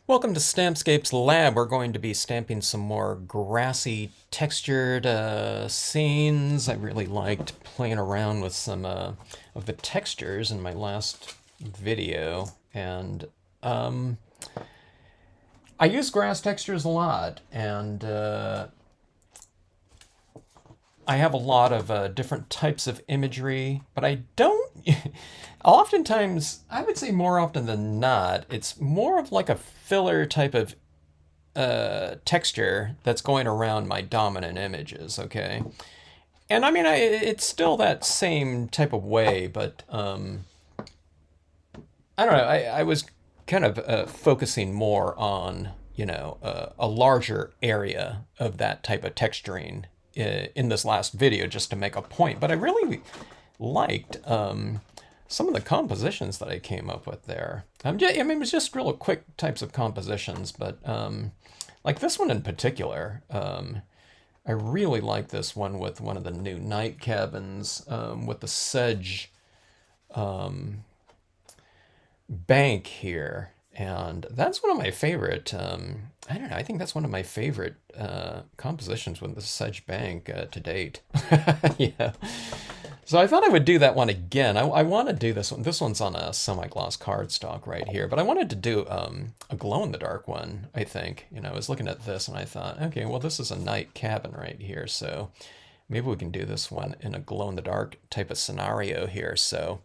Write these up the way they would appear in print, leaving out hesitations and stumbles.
Welcome to Stampscapes Lab. We're going to be stamping some more grassy textured scenes. I really liked playing around with some of the textures in my last video, and um, I use grass textures a lot, and I have a lot of different types of imagery, but I don't. Oftentimes, I would say more often than not, it's more of like a filler type of texture that's going around my dominant images, okay? And I mean, it's still that same type of way, but I don't know. I was kind of focusing more on, a larger area of that type of texturing in this last video just to make a point. But I really liked some of the compositions that I came up with there. I mean, it was just real quick types of compositions, but like this one in particular, I really like this one with one of the new night cabins with the sedge bank here. And that's one of my favorite, I don't know, I think that's one of my favorite compositions with the sedge bank to date. Yeah. So I thought I would do that one again. I want to do this one. This one's on a semi-gloss cardstock right here, but I wanted to do a glow-in-the-dark one, I think. I was looking at this and I thought, okay, well, this is a night cabin right here, so maybe we can do this one in a glow-in-the-dark type of scenario here. So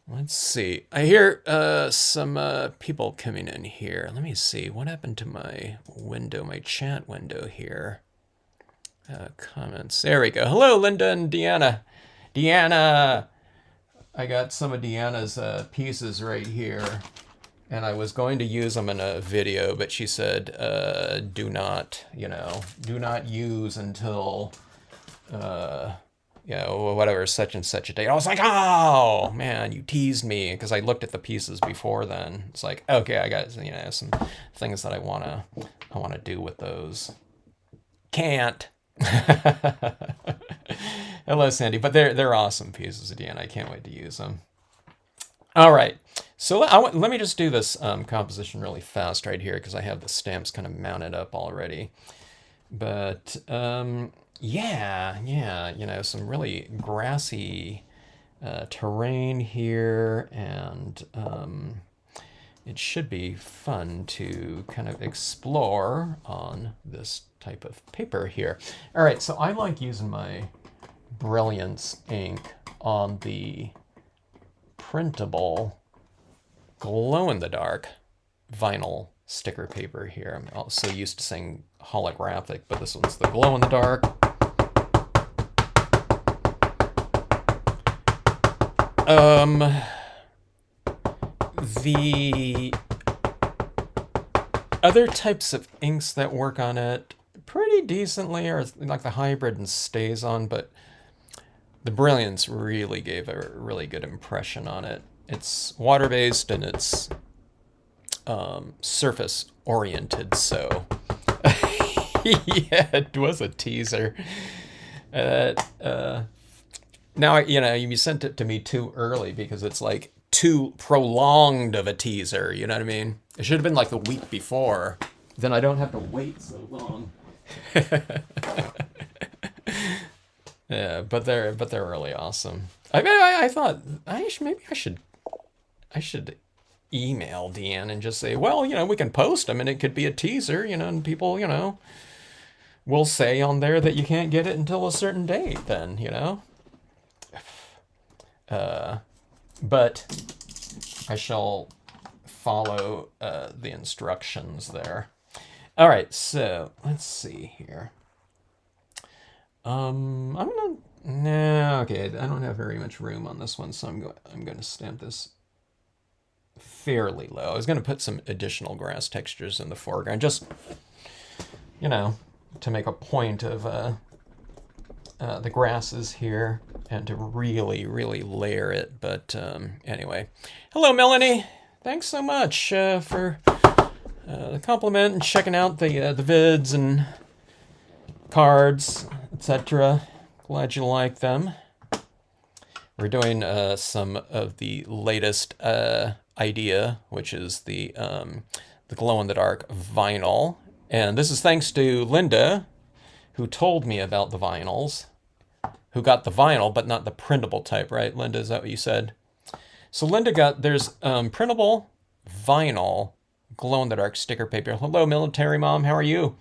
let's see. I hear some people coming in here. Let me see. What happened to my window, my chat window here? Comments. There we go. Hello, Linda and Deanna. Deanna! I got some of Deanna's pieces right here, and I was going to use them in a video, but she said, do not use until, whatever, such and such a date. I was like, oh, man, you teased me, because I looked at the pieces before then. It's like, okay, I got, some things that I want to do with those. Can't. Hello, Sandy. But they're awesome pieces again. I can't wait to use them. All right. So let me just do this composition really fast right here because I have the stamps kind of mounted up already. But yeah, some really grassy terrain here, and it should be fun to kind of explore on this type of paper here. All right, so I like using my Brilliance ink on the printable glow-in-the-dark vinyl sticker paper here. I'm also used to saying holographic, but this one's the glow-in-the-dark. The other types of inks that work on it pretty decently are like the hybrid and StazOn, but the Brilliance really gave a really good impression on it. It's water-based and it's surface-oriented, so yeah, it was a teaser. Now, you sent it to me too early because it's like too prolonged of a teaser, you know what I mean? It should have been like the week before. Then I don't have to wait so long. Yeah, but they're really awesome. I thought maybe I should email Deanne and just say, well, we can post them and it could be a teaser, and people, will say on there that you can't get it until a certain date. Then, but I shall follow the instructions there. All right, so let's see here. I'm gonna no, okay. I don't have very much room on this one, so I'm going to stamp this fairly low. I was going to put some additional grass textures in the foreground, just to make a point of the grasses here and to really, really layer it. But anyway, hello, Melanie. Thanks so much for the compliment and checking out the vids and cards, etc. Glad you like them. We're doing some of the latest idea, which is the the glow-in-the-dark vinyl. And this is thanks to Linda, who told me about the vinyls, who got the vinyl, but not the printable type, right, Linda? Is that what you said? So Linda got, there's printable vinyl glow-in-the-dark sticker paper. Hello, military mom, how are you?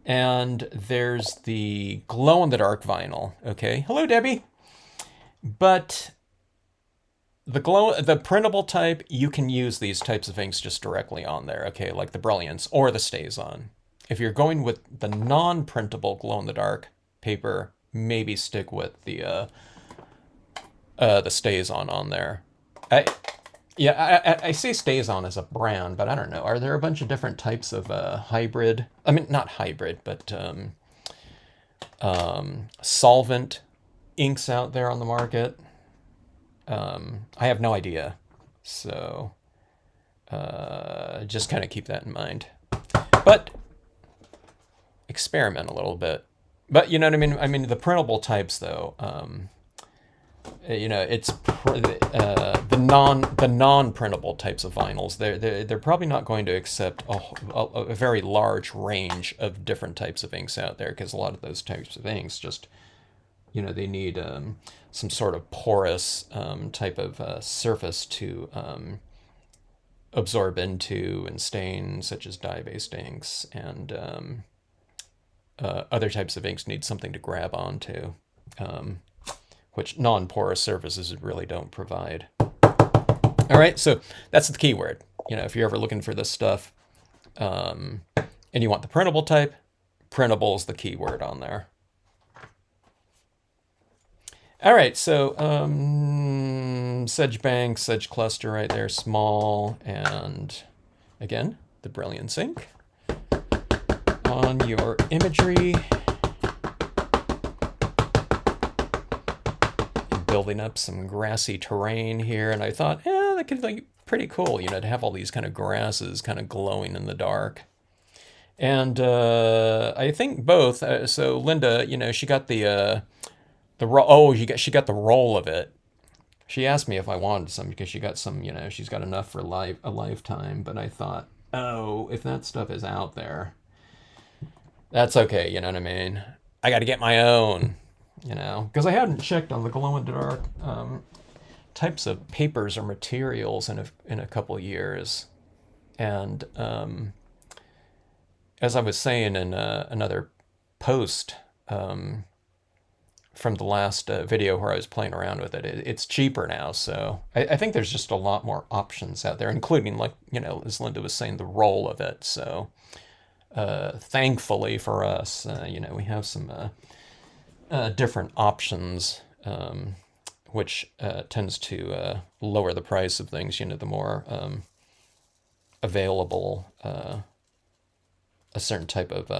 And there's the glow-in-the-dark vinyl, okay? Hello, Debbie. But the printable type, you can use these types of inks just directly on there, okay? Like the Brilliance or the StazOn. If you're going with the non-printable glow-in-the-dark paper, maybe stick with the StazOn on there. I say StazOn as a brand, but I don't know. Are there a bunch of different types of hybrid? I mean, not hybrid, but solvent inks out there on the market? I have no idea. So just kind of keep that in mind. But experiment a little bit. But you know what I mean? I mean, the printable types, though, you know, it's the non-printable types of vinyls. They're probably not going to accept a very large range of different types of inks out there, because a lot of those types of inks just, you know, they need some sort of porous type of surface to absorb into and stain, such as dye-based inks, and other types of inks need something to grab onto, which non-porous surfaces really don't provide. All right, so that's the keyword. You know, if you're ever looking for this stuff and you want the printable type, printable is the keyword on there. All right, so sedge bank, sedge cluster right there, small, and again, the Brilliance ink on your imagery. Building up some grassy terrain here, and I thought, that could be pretty cool, you know, to have all these kind of grasses kind of glowing in the dark. And I think both. So Linda, you know, she got she got the roll of it. She asked me if I wanted some because she got some, you know, she's got enough for a lifetime. But I thought, oh, if that stuff is out there, that's okay. You know what I mean? I got to get my own. You know, because I hadn't checked on the glow-in-the-dark types of papers or materials in a couple of years, and as I was saying in another post from the last video where I was playing around with it, it's cheaper now. So I think there's just a lot more options out there, including, like, you know, as Linda was saying, the roll of it. So thankfully for us, you know, we have some different options, which tends to lower the price of things, you know, the more available a certain type of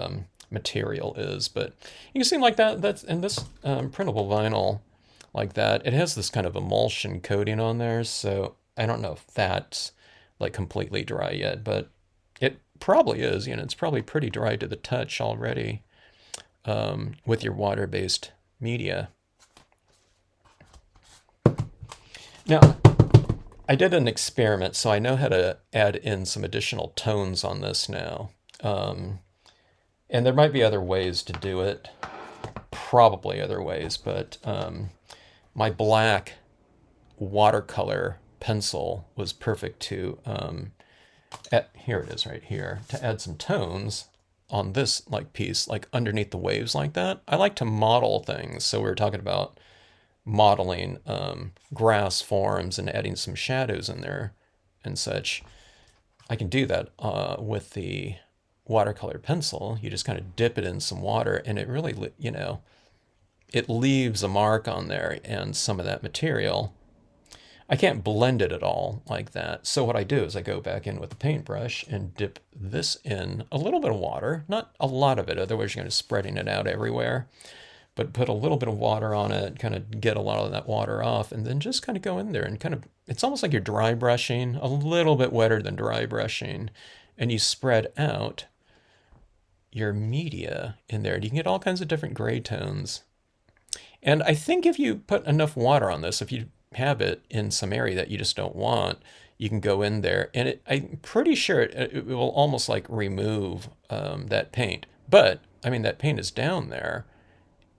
material is. But you can see like that's in this printable vinyl like that, it has this kind of emulsion coating on there, so I don't know if that's like completely dry yet, but it probably is. You know, it's probably pretty dry to the touch already with your water-based media. Now, I did an experiment, so I know how to add in some additional tones on this now. And there might be other ways to do it, probably other ways, but my black watercolor pencil was perfect to, here it is right here, to add some tones on this like piece, like underneath the waves like that. I like to model things, so we were talking about modeling grass forms and adding some shadows in there and such. I can do that with the watercolor pencil. You just kind of dip it in some water, and it really, you know, it leaves a mark on there and some of that material. I can't blend it at all like that. So what I do is I go back in with a paintbrush and dip this in a little bit of water, not a lot of it, otherwise you're going to spreading it out everywhere. But put a little bit of water on it, kind of get a lot of that water off, and then just kind of go in there and kind of, it's almost like you're dry brushing, a little bit wetter than dry brushing, and you spread out your media in there. You can get all kinds of different gray tones. And I think if you put enough water on this, if you have it in some area that you just don't want, you can go in there, and I'm pretty sure it will almost like remove that paint. But I mean, that paint is down there,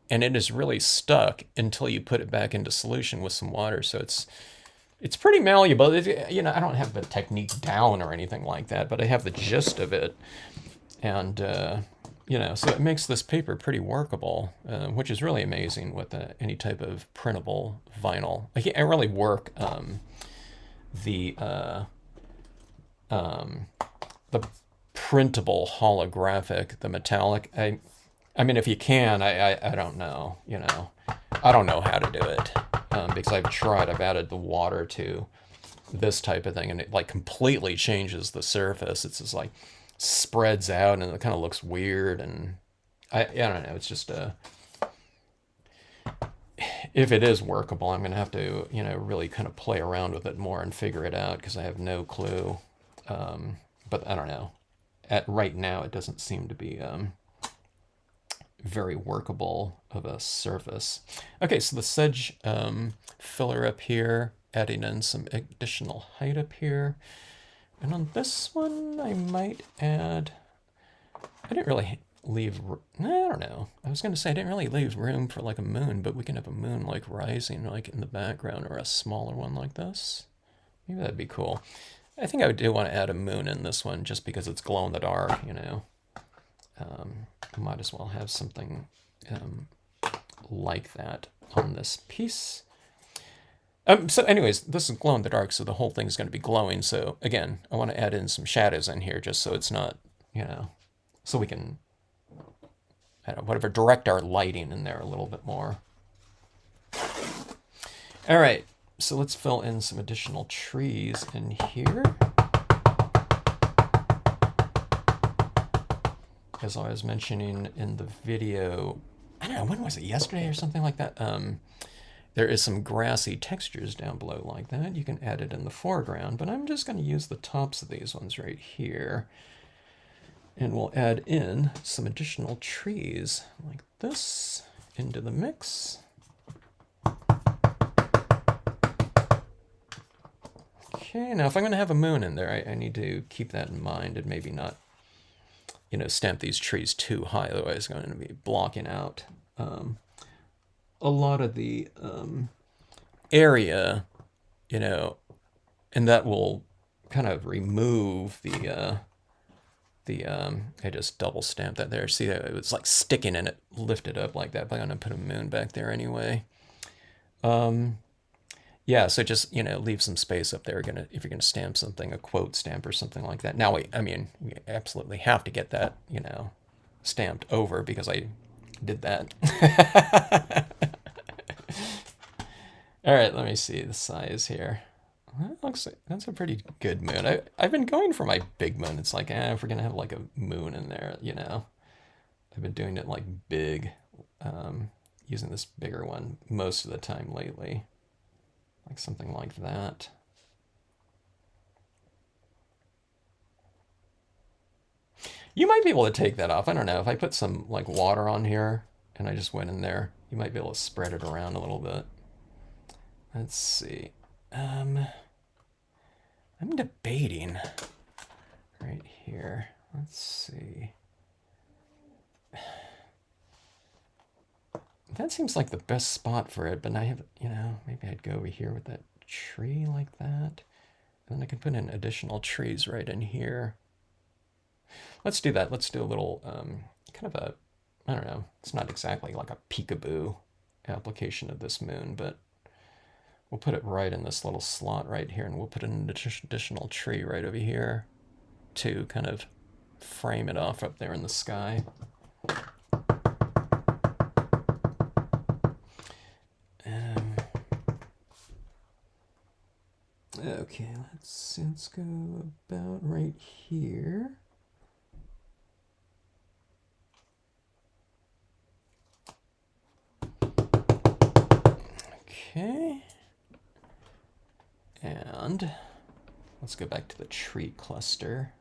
and it is really stuck until you put it back into solution with some water. So it's pretty malleable. You know, I don't have the technique down or anything like that, but I have the gist of it. And, you know, so it makes this paper pretty workable, which is really amazing with any type of printable vinyl. I really work the um, the printable holographic, the metallic. I mean, if you can, I don't know, you know, I don't know how to do it because I've tried. I've added the water to this type of thing, and it like completely changes the surface. It's just like spreads out, and it kind of looks weird. And I don't know. It's just if it is workable, I'm gonna have to, you know, really kind of play around with it more and figure it out because I have no clue. But I don't know. At right now, it doesn't seem to be very workable of a surface. Okay, so the sedge filler up here, adding in some additional height up here. And on this one, I might add, I didn't really leave, I don't know. I was going to say I didn't really leave room for like a moon, but we can have a moon like rising like in the background, or a smaller one like this. Maybe that'd be cool. I think I do want to add a moon in this one just because it's glow in the dark, you know. Might as well have something like that on this piece. So anyways, this is glow in the dark, so the whole thing is going to be glowing. So again, I want to add in some shadows in here just so it's not, you know, so we can, I don't know, whatever, direct our lighting in there a little bit more. All right, so let's fill in some additional trees in here. As I was mentioning in the video, I don't know, when was it, yesterday or something like that? There is some grassy textures down below like that. You can add it in the foreground, but I'm just going to use the tops of these ones right here. And we'll add in some additional trees like this into the mix. Okay, now if I'm going to have a moon in there, I need to keep that in mind and maybe not, you know, stamp these trees too high, otherwise I'm going to be blocking out a lot of the area, you know, and that will kind of remove the I just double stamped that there. See, it was like sticking in it, lifted up like that, but I'm going to put a moon back there anyway. Yeah, so just, you know, leave some space up there. If you're gonna stamp something, a quote stamp or something like that. Now, I mean, we absolutely have to get that, you know, stamped over because I did that. All right, let me see the size here. That looks like that's a pretty good moon. I've been going for my big moon. It's like, if we're gonna have like a moon in there, you know, I've been doing it like big, using this bigger one most of the time lately. Like something like that. You might be able to take that off. I don't know. If I put some like water on here and I just went in there, you might be able to spread it around a little bit. Let's see. I'm debating right here. Let's see. That seems like the best spot for it, but I have, you know, maybe I'd go over here with that tree like that. And then I can put in additional trees right in here. Let's do that. Let's do a little, kind of a, I don't know, it's not exactly like a peekaboo application of this moon, but we'll put it right in this little slot right here, and we'll put an additional tree right over here to kind of frame it off up there in the sky. Okay, let's go about right here. Okay. And let's go back to the tree cluster.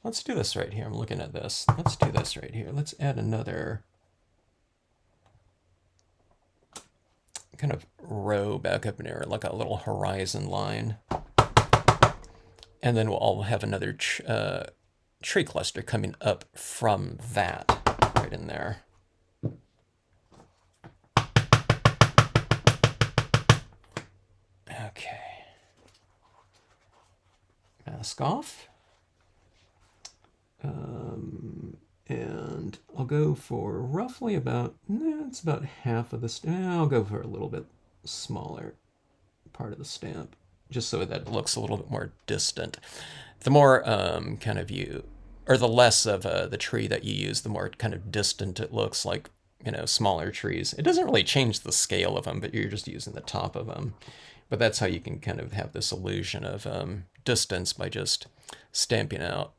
Let's do this right here. I'm looking at this. Let's do this right here. Let's add another kind of row back up in there, like a little horizon line. And then we'll have another tree cluster coming up from that right in there. Okay. Mask off. And I'll go for roughly about, it's about half of the I'll go for a little bit smaller part of the stamp, just so that it looks a little bit more distant. The more kind of or the less of the tree that you use, the more kind of distant it looks, like, smaller trees. It doesn't really change the scale of them, but you're just using the top of them. But that's how you can kind of have this illusion of distance by just stamping out,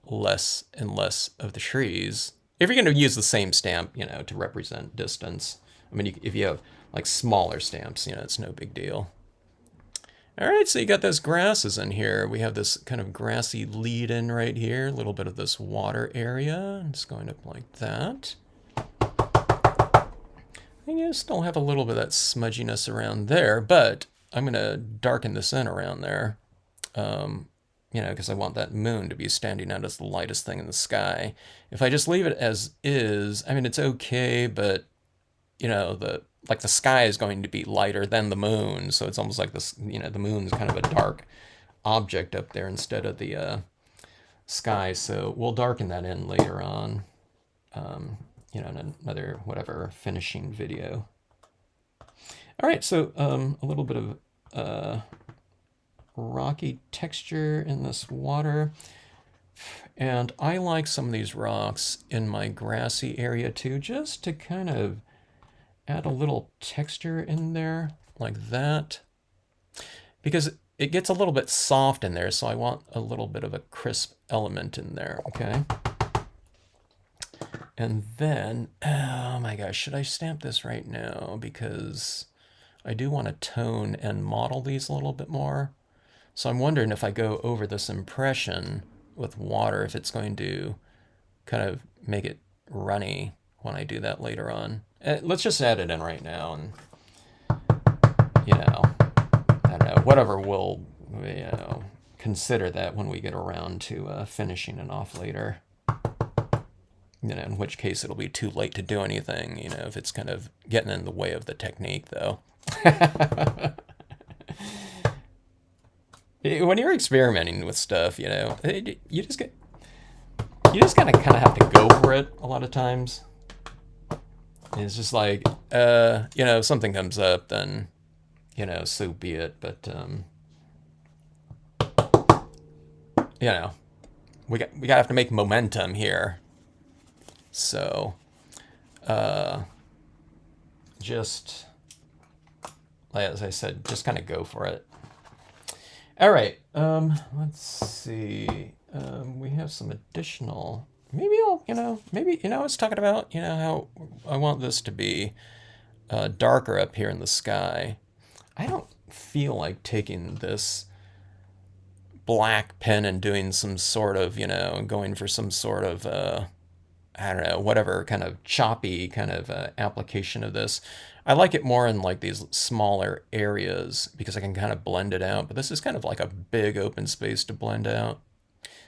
less and less of the trees. If you're going to use the same stamp, to represent distance. I mean, if you have like smaller stamps, it's no big deal. All right, so you got those grasses in here. We have this kind of grassy lead in right here, a little bit of this water area. It's going up like that. And you still have a little bit of that smudginess around there, but I'm going to darken this in around there, because I want that moon to be standing out as the lightest thing in the sky. If I just leave it as is, I mean, it's okay, but, the sky is going to be lighter than the moon, so it's almost like this, the moon's kind of a dark object up there instead of the sky. So we'll darken that in later on, in another whatever finishing video. All right, so a little bit of rocky texture in this water. And I like some of these rocks in my grassy area too, just to kind of add a little texture in there like that, because it gets a little bit soft in there, so I want a little bit of a crisp element in there, okay? And then, oh my gosh, should I stamp this right now? Because I do want to tone and model these a little bit more. So I'm wondering if I go over this impression with water, if it's going to kind of make it runny when I do that later on. Let's just add it in right now, and I don't know, whatever, we'll consider that when we get around to finishing it off later. In which case it'll be too late to do anything, if it's kind of getting in the way of the technique, though. When you're experimenting with stuff, you just kind of have to go for it a lot of times. It's just like, if something comes up, then, so be it. But, we gotta have to make momentum here. So, just, as I said, just kind of go for it. All right, let's see. We have some additional. Maybe I was talking about, how I want this to be darker up here in the sky. I don't feel like taking this black pen and doing some sort of, going for some sort of, I don't know, whatever kind of choppy kind of application of this. I like it more in like these smaller areas because I can kind of blend it out, but this is kind of like a big open space to blend out.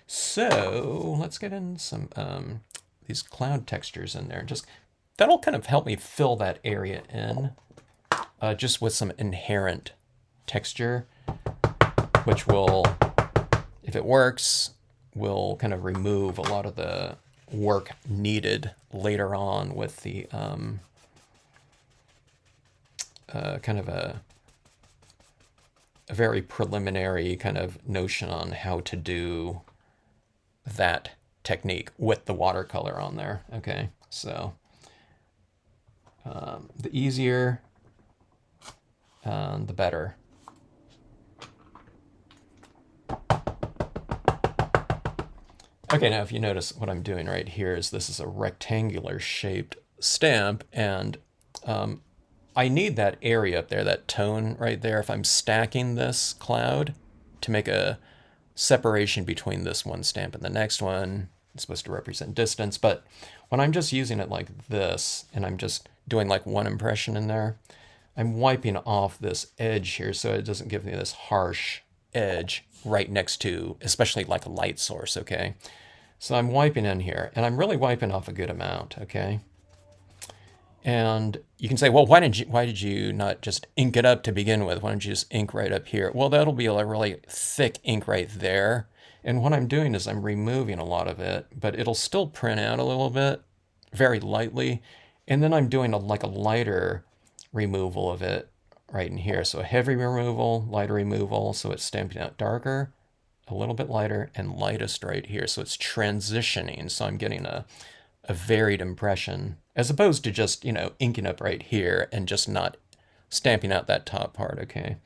So let's get in some these cloud textures in there. Just that'll kind of help me fill that area in, just with some inherent texture, which will, if it works, will kind of remove a lot of the work needed later on with the kind of a very preliminary kind of notion on how to do that technique with the watercolor on there. Okay, so the easier, the better. Okay, now if you notice what I'm doing right here is this is a rectangular shaped stamp, and I need that area up there, that tone right there, if I'm stacking this cloud to make a separation between this one stamp and the next one. It's supposed to represent distance, but when I'm just using it like this and I'm just doing like one impression in there, I'm wiping off this edge here so it doesn't give me this harsh edge right next to, especially like a light source, okay? So I'm wiping in here, and I'm really wiping off a good amount, okay? And you can say, well, why did you not just ink it up to begin with? Why don't you just ink right up here? Well, that'll be a really thick ink right there. And what I'm doing is I'm removing a lot of it, but it'll still print out a little bit, very lightly. And then I'm doing like a lighter removal of it right in here. So a heavy removal, lighter removal, so it's stamping out darker, a little bit lighter, and lightest right here. So it's transitioning. So I'm getting a varied impression as opposed to just, inking up right here and just not stamping out that top part, okay?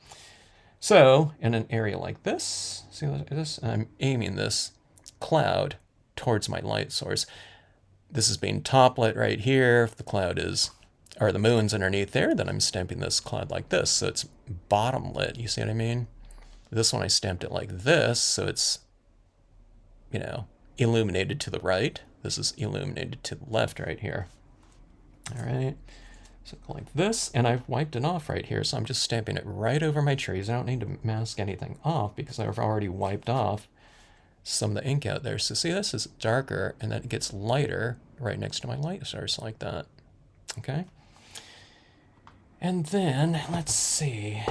So in an area like this, see this? I'm aiming this cloud towards my light source. This is being top lit right here. If the cloud is, or the moon's underneath there, then I'm stamping this cloud like this. So it's bottom lit, you see what I mean? This one I stamped it like this, so it's, illuminated to the right. This is illuminated to the left right here. All right, so like this, and I've wiped it off right here, so I'm just stamping it right over my trees. I don't need to mask anything off because I've already wiped off some of the ink out there. So see, this is darker, and then it gets lighter right next to my light source like that, okay? And then, let's see.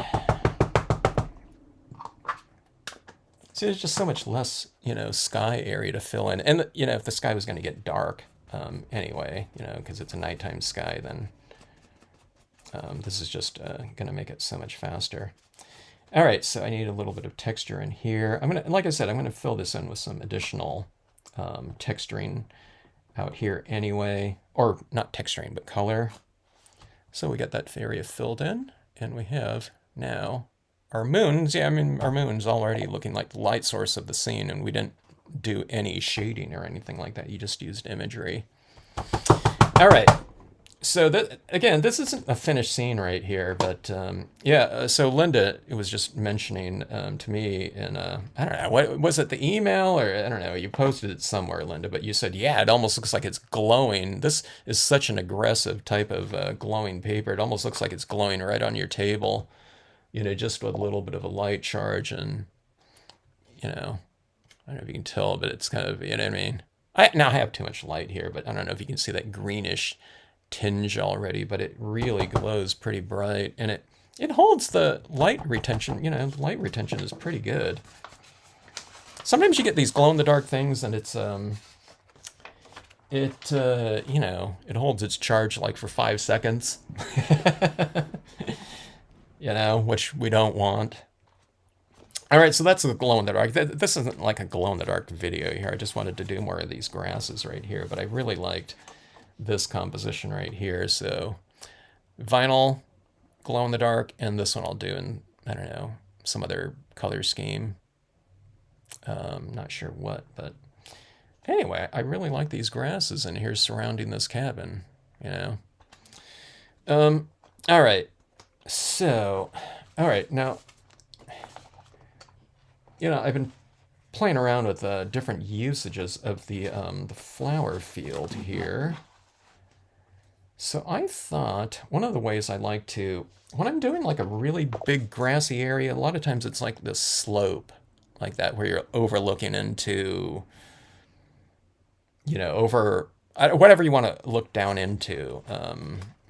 See, there's just so much less, sky area to fill in. And, if the sky was going to get dark anyway, because it's a nighttime sky, then this is just going to make it so much faster. All right, so I need a little bit of texture in here. Like I said, I'm going to fill this in with some additional texturing out here anyway. Or not texturing, but color. So we got that area filled in, and we have now our moons. Yeah, our moon's already looking like the light source of the scene, and we didn't do any shading or anything like that. You just used imagery. All right. So again, this isn't a finished scene right here, but yeah. So Linda was just mentioning to me in I don't know, what was it, the email, or I don't know, you posted it somewhere, Linda, but you said, yeah, it almost looks like it's glowing. This is such an aggressive type of glowing paper. It almost looks like it's glowing right on your table, just with a little bit of a light charge, and I don't know if you can tell, but it's kind of, what I mean. Now I have too much light here, but I don't know if you can see that greenish tinge already, but it really glows pretty bright, and it holds the light retention. The light retention is pretty good. Sometimes you get these glow-in-the-dark things, and it's it holds its charge like for 5 seconds, which we don't want. All right, so that's the glow-in-the-dark. This isn't like a glow-in-the-dark video here. I just wanted to do more of these grasses right here, but I really liked this composition right here. So vinyl, glow-in-the-dark, and this one I'll do in, I don't know, some other color scheme. Not sure what, but anyway, I really like these grasses in here surrounding this cabin, All right, so, all right, now, I've been playing around with different usages of the flower field here. So I thought one of the ways I like to, when I'm doing like a really big grassy area, a lot of times it's like this slope like that where you're overlooking into, over whatever you want to look down into.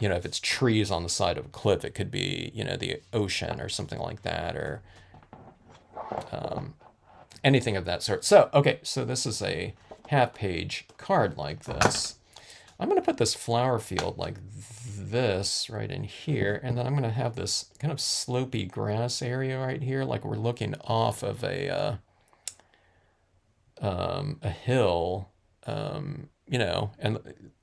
If it's trees on the side of a cliff, it could be, the ocean or something like that, or anything of that sort. So, okay, so this is a half-page card like this. I'm going to put this flower field like this right in here, and then I'm going to have this kind of slopey grass area right here, like we're looking off of a hill, and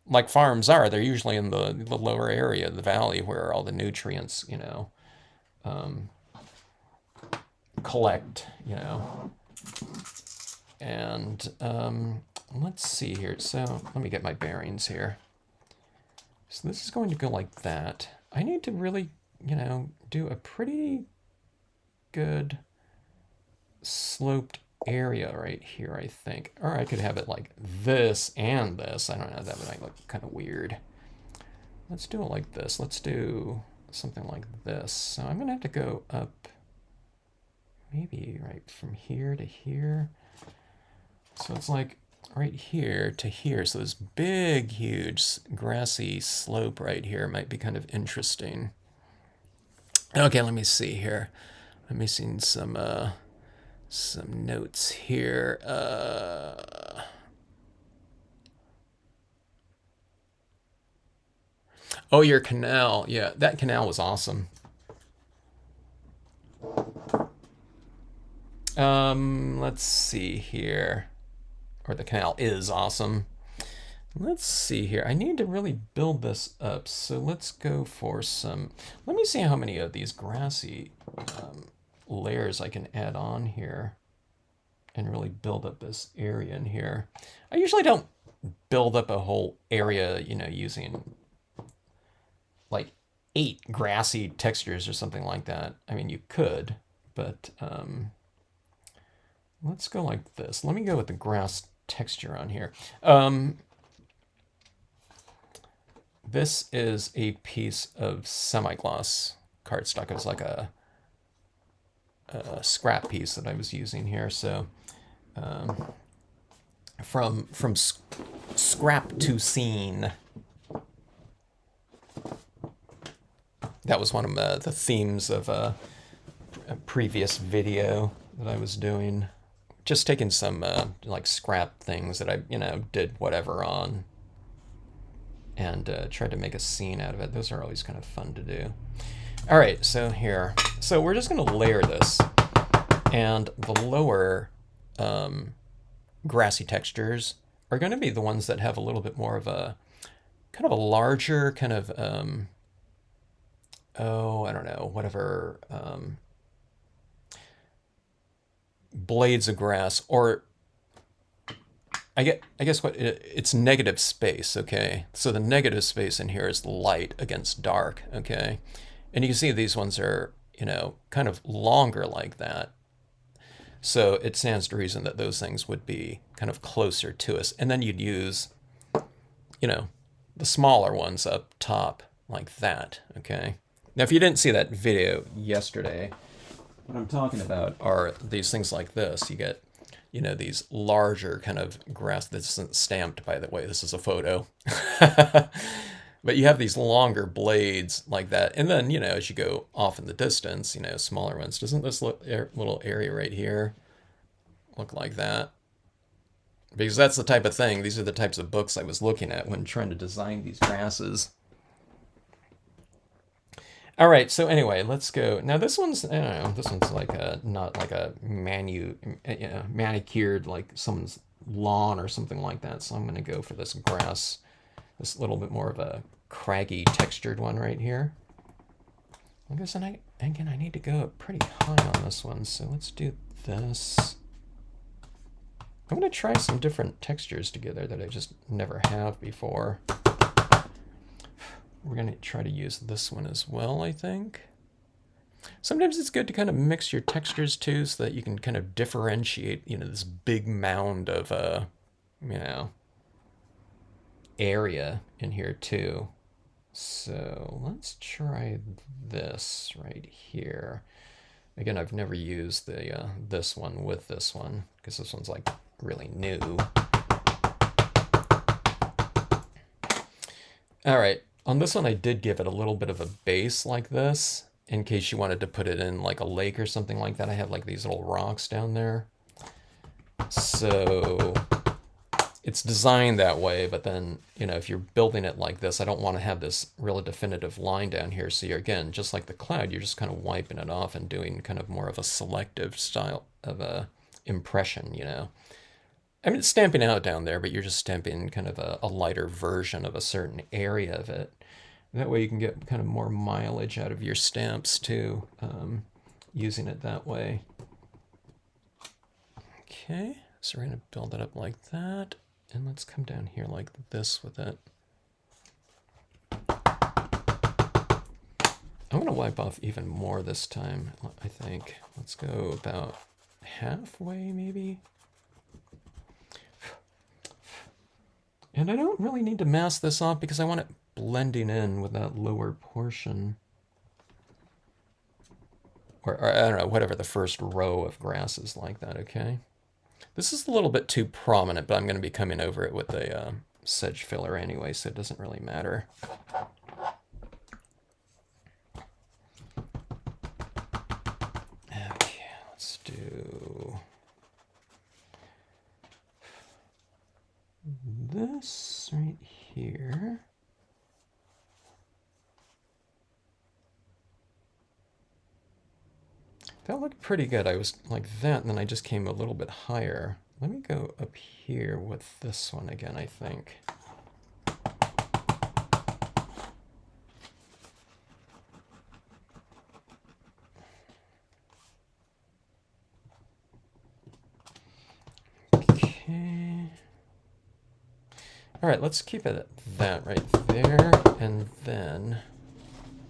like farms are, they're usually in the lower area of the valley where all the nutrients, collect, and let's see here. So let me get my bearings here. So this is going to go like that. I need to really, do a pretty good sloped area right here, I think. Or I could have it like this and this. I don't know, that might look kind of weird. Let's do it like this. Let's something like this. So I'm gonna have to go up maybe right from here to here. So it's like right here to here. So this big, huge grassy slope right here might be kind of interesting. Okay, let me see here. I'm missing some notes here. Oh, your canal. Yeah, that canal was awesome. Let's see here. Or the canal is awesome. Let's see here. I need to really build this up. So let's go for some. Let me see how many of these grassy layers I can add on here and really build up this area in here. I usually don't build up a whole area, using like 8 grassy textures or something like that. I mean, you could, but let's go like this. Let me go with the grass texture on here. This is a piece of semi-gloss cardstock. It was like a scrap piece that I was using here. So from scrap to scene. That was one of the themes of a previous video that I was doing. Just taking some like scrap things that I, did whatever on and tried to make a scene out of it. Those are always kind of fun to do. All right, so here. So we're just going to layer this. And the lower grassy textures are going to be the ones that have a little bit more of a kind of a larger kind of, I don't know, whatever, blades of grass, or I guess what it's negative space, okay? So the negative space in here is light against dark, okay? And you can see these ones are, kind of longer like that. So it stands to reason that those things would be kind of closer to us. And then you'd use, the smaller ones up top like that, okay? Now, if you didn't see that video yesterday, what I'm talking about are these things like this. You get, these larger kind of grass. This isn't stamped, by the way. This is a photo. But you have these longer blades like that. And then, as you go off in the distance, smaller ones. Doesn't this little area right here look like that? Because that's the type of thing. These are the types of books I was looking at when trying to design these grasses. All right, so anyway, let's go. Now this one's, I don't know, this one's like not like a manicured, like someone's lawn or something like that. So I'm going to go for this grass, this little bit more of a craggy textured one right here. I guess, and again, I need to go up pretty high on this one. So let's do this. I'm going to try some different textures together that I just never have before. We're going to try to use this one as well, I think. Sometimes it's good to kind of mix your textures too, so that you can kind of differentiate, this big mound of, area in here too. So let's try this right here. Again, I've never used the this one with this one, because this one's like really new. All right. On this one, I did give it a little bit of a base like this, in case you wanted to put it in like a lake or something like that. I have like these little rocks down there. So it's designed that way, but then, if you're building it like this, I don't want to have this really definitive line down here. So you're, again, just like the cloud, you're just kind of wiping it off and doing kind of more of a selective style of a impression, I mean, it's stamping out down there, but you're just stamping kind of a lighter version of a certain area of it. That way you can get kind of more mileage out of your stamps too, using it that way. Okay, so we're going to build it up like that. And let's come down here like this with it. I'm going to wipe off even more this time, I think. Let's go about halfway maybe. And I don't really need to mask this off because I want it blending in with that lower portion. or I don't know, whatever the first row of grass is like that, okay? This is a little bit too prominent, but I'm going to be coming over it with a sedge filler anyway, so it doesn't really matter. Okay, let's do this right here. That looked pretty good. I was like that, and then I just came a little bit higher. Let me go up here with this one again, I think. Okay. All right, let's keep it at that right there, and then,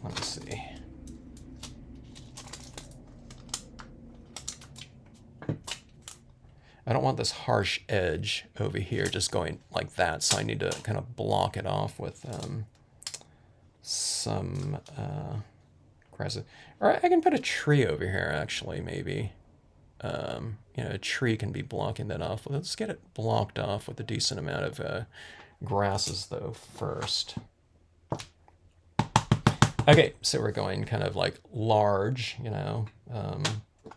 let me see. I don't want this harsh edge over here just going like that, so I need to kind of block it off with some grassy. Or I can put a tree over here, actually, maybe. You know, a tree can be blocking that off. Let's get it blocked off with a decent amount of grasses, though, first. Okay, so we're going kind of like large, you know,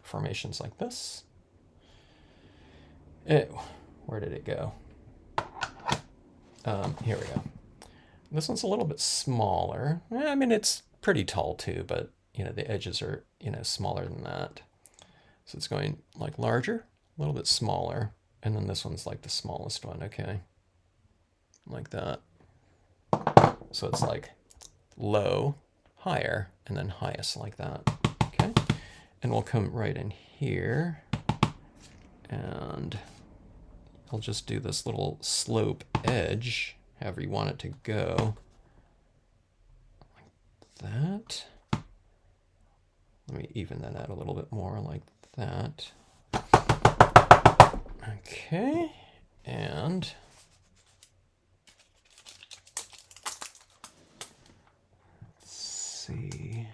formations like this. Ew, where did it go? Here we go. This one's a little bit smaller. I mean, it's pretty tall too, but you know, the edges are, you know, smaller than that. So it's going like larger, a little bit smaller, and then this one's like the smallest one, okay? Like that. So it's like low, higher, and then highest like that, okay? And we'll come right in here, and I'll just do this little slope edge, however you want it to go. Like that. Let me even that out a little bit more like that. Okay, and let's see.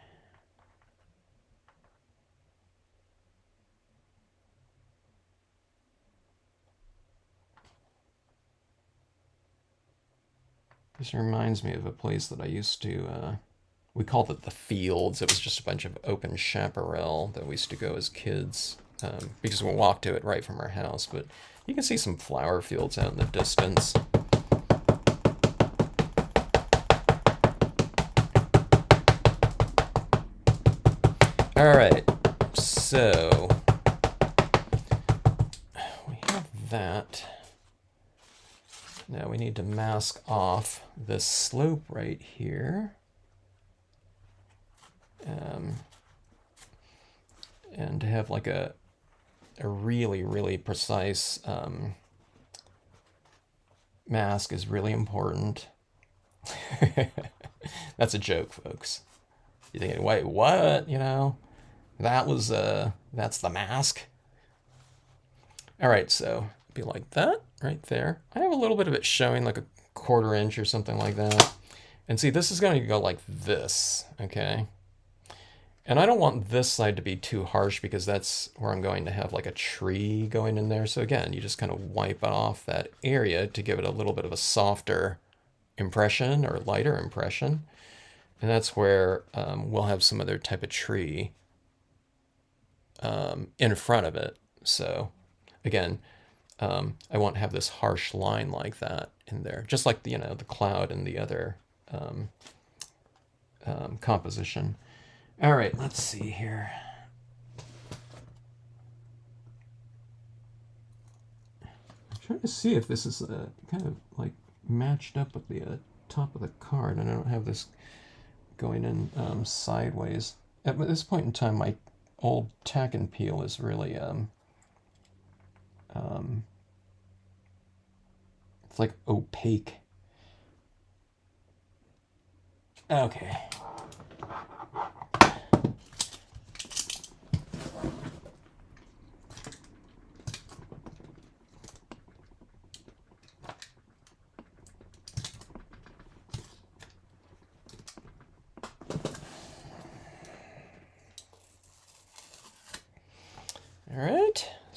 This reminds me of a place that I used to, we called it the Fields. It was just a bunch of open chaparral that we used to go as kids, because we walked to it right from our house. But you can see some flower fields out in the distance. All right, so we have that. Now we need to mask off this slope right here. And to have like a really, really precise mask is really important. That's a joke, folks. You're thinking, wait, what? You know, that was, that's the mask. All right, so be like that right there. I have a little bit of it showing, like a 1/4 inch or something like that. And see, this is going to go like this, okay? And I don't want this side to be too harsh because that's where I'm going to have like a tree going in there. So again, you just kind of wipe off that area to give it a little bit of a softer impression or lighter impression. And that's where we'll have some other type of tree in front of it. So again, I won't have this harsh line like that in there, just like the, you know, the cloud and the other composition. All right, let's see here. I'm trying to see if this is kind of like matched up with the top of the card, and I don't have this going in sideways. At this point in time, my old tack and peel is really it's like opaque. Okay.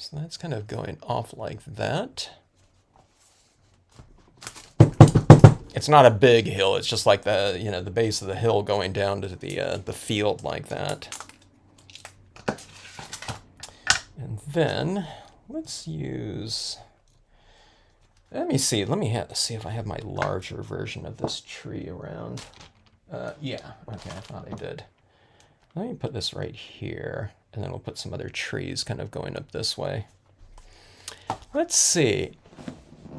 So that's kind of going off like that. It's not a big hill. It's just like the, you know, the base of the hill going down to the field like that. And then let's use. Let me see. Let me see if I have my larger version of this tree around. Yeah. Okay. I thought I did. Let me put this right here, and then we'll put some other trees kind of going up this way. Let's see.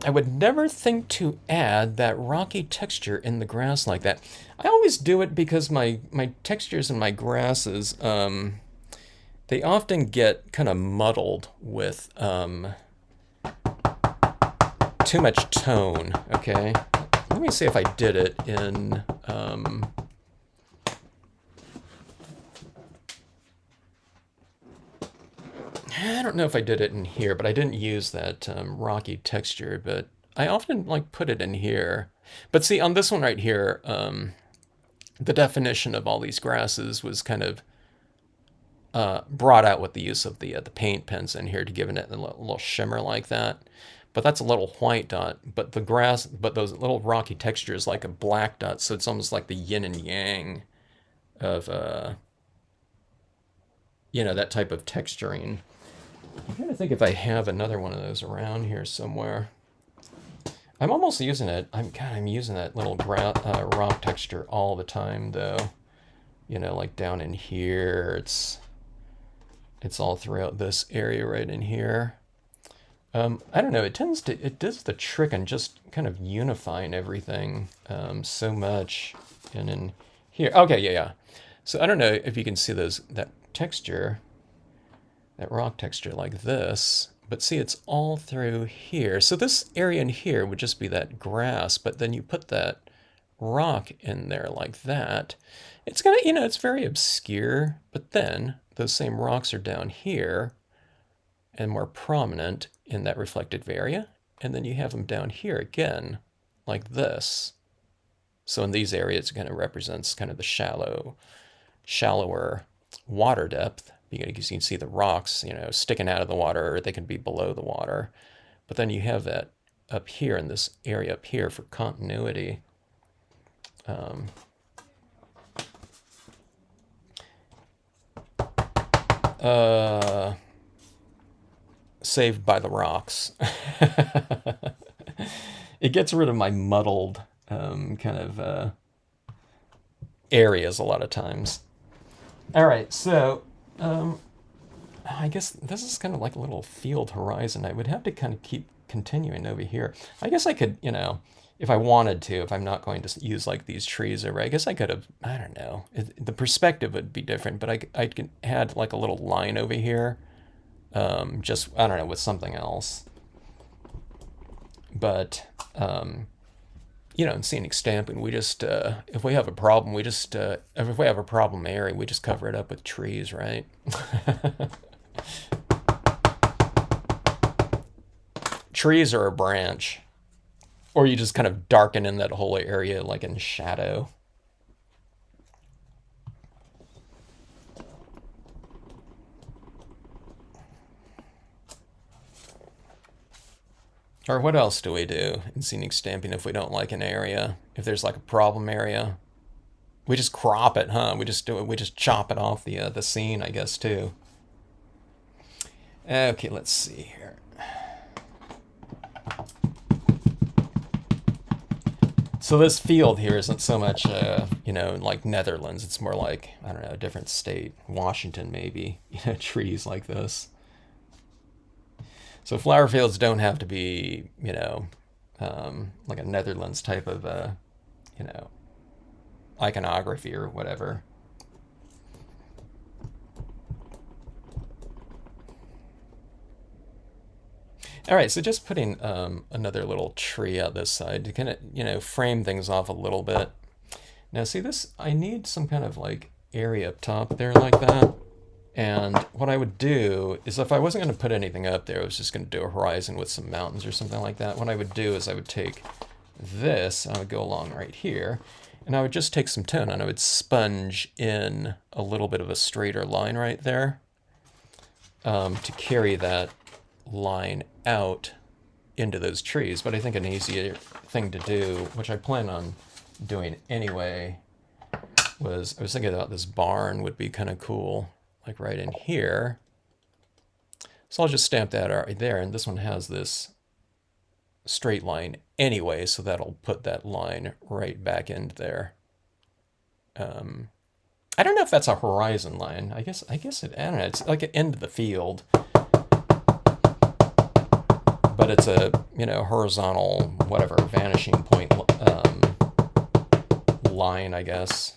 I would never think to add that rocky texture in the grass like that. I always do it because my textures in my grasses, they often get kind of muddled with too much tone, okay? Let me see if I did it in... I don't know if I did it in here, but I didn't use that rocky texture, but I often like put it in here. But see, on this one right here, the definition of all these grasses was kind of brought out with the use of the paint pens in here to give it a little shimmer like that. But that's a little white dot, but the grass, but those little rocky textures like a black dot, so it's almost like the yin and yang of, you know, that type of texturing. I'm trying to think if I have another one of those around here somewhere. I'm almost using it. I'm using that little rock texture all the time, though. You know, like down in here, it's all throughout this area right in here. I don't know. It does the trick on just kind of unifying everything so much. And in here, okay, yeah. So I don't know if you can see that texture. That rock texture like this, but see, it's all through here. So this area in here would just be that grass, but then you put that rock in there like that. It's gonna, you know, it's very obscure, but then those same rocks are down here and more prominent in that reflective area. And then you have them down here again, like this. So in these areas, it kind of represents kind of the shallower water depth. Because you can see the rocks, you know, sticking out of the water, or they can be below the water. But then you have that up here in this area up here for continuity. Saved by the rocks. It gets rid of my muddled kind of areas a lot of times. All right, so I guess this is kind of like a little field horizon. I would have to kind of keep continuing over here. I guess I could, you know, if I wanted to, if I'm not going to use like these trees over, I guess I could have, I don't know. The perspective would be different, but I could add like a little line over here. Just, I don't know, with something else. But, you know, in scenic stamping, we just, if we have a problem, if we have a problem area, we just cover it up with trees, right? Trees or a branch. Or you just kind of darken in that whole area like in shadow. Or what else do we do in scenic stamping if we don't like an area? If there's like a problem area, we just crop it, huh? We just chop it off the scene, I guess, too. Okay, let's see here. So this field here isn't so much, you know, like Netherlands. It's more like, I don't know, a different state, Washington maybe. You know, trees like this. So flower fields don't have to be, you know, like a Netherlands type of, you know, iconography or whatever. All right, so just putting another little tree out this side to kind of, you know, frame things off a little bit. Now see this, I need some kind of like area up top there like that. And what I would do is if I wasn't going to put anything up there, I was just going to do a horizon with some mountains or something like that. What I would do is I would take this, and I would go along right here, and I would just take some tone and I would sponge in a little bit of a straighter line right there to carry that line out into those trees. But I think an easier thing to do, which I plan on doing anyway, I was thinking about this barn would be kind of cool, like right in here. So I'll just stamp that right there, and this one has this straight line anyway, so that'll put that line right back into there. I don't know if that's a horizon line. I guess it. I don't know. It's like an end of the field, but it's a horizontal whatever vanishing point line, I guess.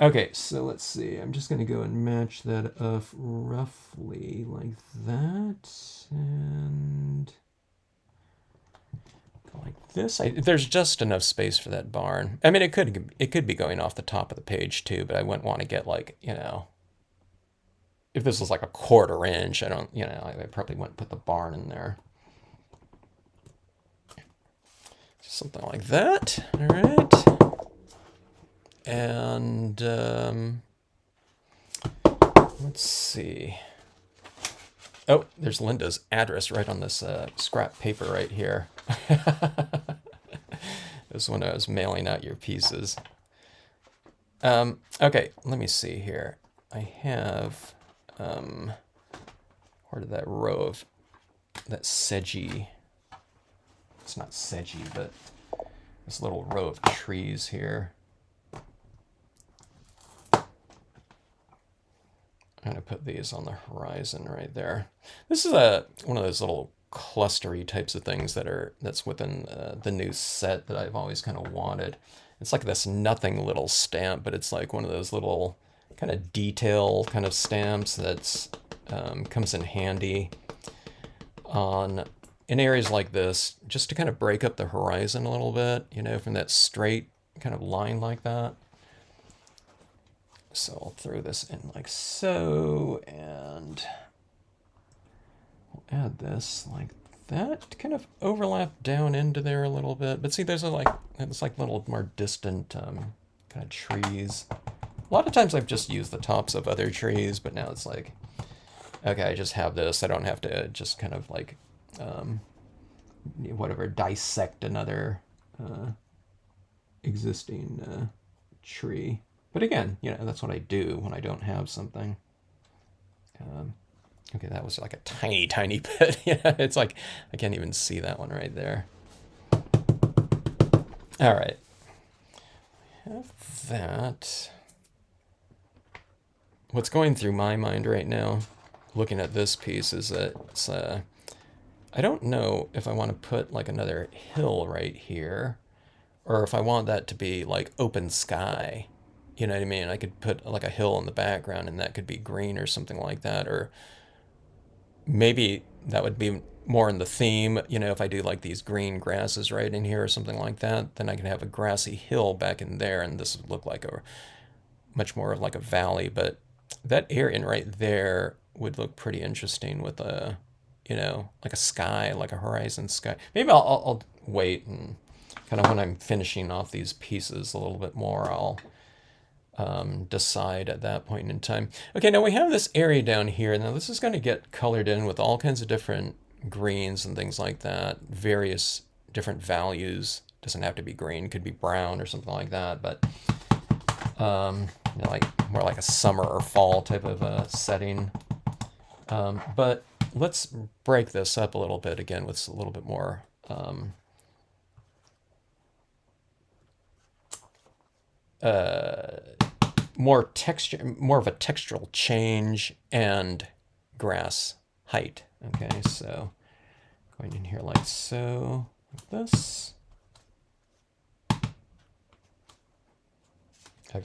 Okay, so let's see. I'm just going to go and match that up roughly like that, and go like this. There's just enough space for that barn. I mean, it could be going off the top of the page too, but I wouldn't want to get like, if this was like a 1/4 inch, I probably wouldn't put the barn in there. Something like that. All right. And let's see. Oh, there's Linda's address right on this scrap paper right here. This is when I was mailing out your pieces. Okay, let me see here. I have, where did that row of that sedgy, it's not sedgy, but this little row of trees here. I'm going to put these on the horizon right there. This is one of those little clustery types of things that's within the new set that I've always kind of wanted. It's like this nothing little stamp, but it's like one of those little kind of detail kind of stamps that's comes in handy in areas like this, just to kind of break up the horizon a little bit, from that straight kind of line like that. So I'll throw this in like so, and we'll add this like that, kind of overlap down into there a little bit. But see, it's like little more distant kind of trees. A lot of times I've just used the tops of other trees, but now it's like, okay, I just have this. I don't have to just kind of like, dissect another existing tree. But again, that's what I do when I don't have something. Okay, that was like a tiny, tiny bit. It's like I can't even see that one right there. All right. Have that. What's going through my mind right now, looking at this piece, is that I don't know if I want to put like another hill right here, or if I want that to be like open sky. You know what I mean? I could put like a hill in the background and that could be green or something like that. Or maybe that would be more in the theme, if I do like these green grasses right in here or something like that, then I could have a grassy hill back in there and this would look like much more like a valley. But that area right there would look pretty interesting with like a sky, like a horizon sky. Maybe I'll wait and kind of when I'm finishing off these pieces a little bit more, I'll decide at that point in time. Okay, now we have this area down here. Now this is going to get colored in with all kinds of different greens and things like that, various different values. Doesn't have to be green, could be brown or something like that, but like more like a summer or fall type of setting. But let's break this up a little bit again with a little bit more more texture, more of a textural change and grass height. Okay, so going in here like so, like this. I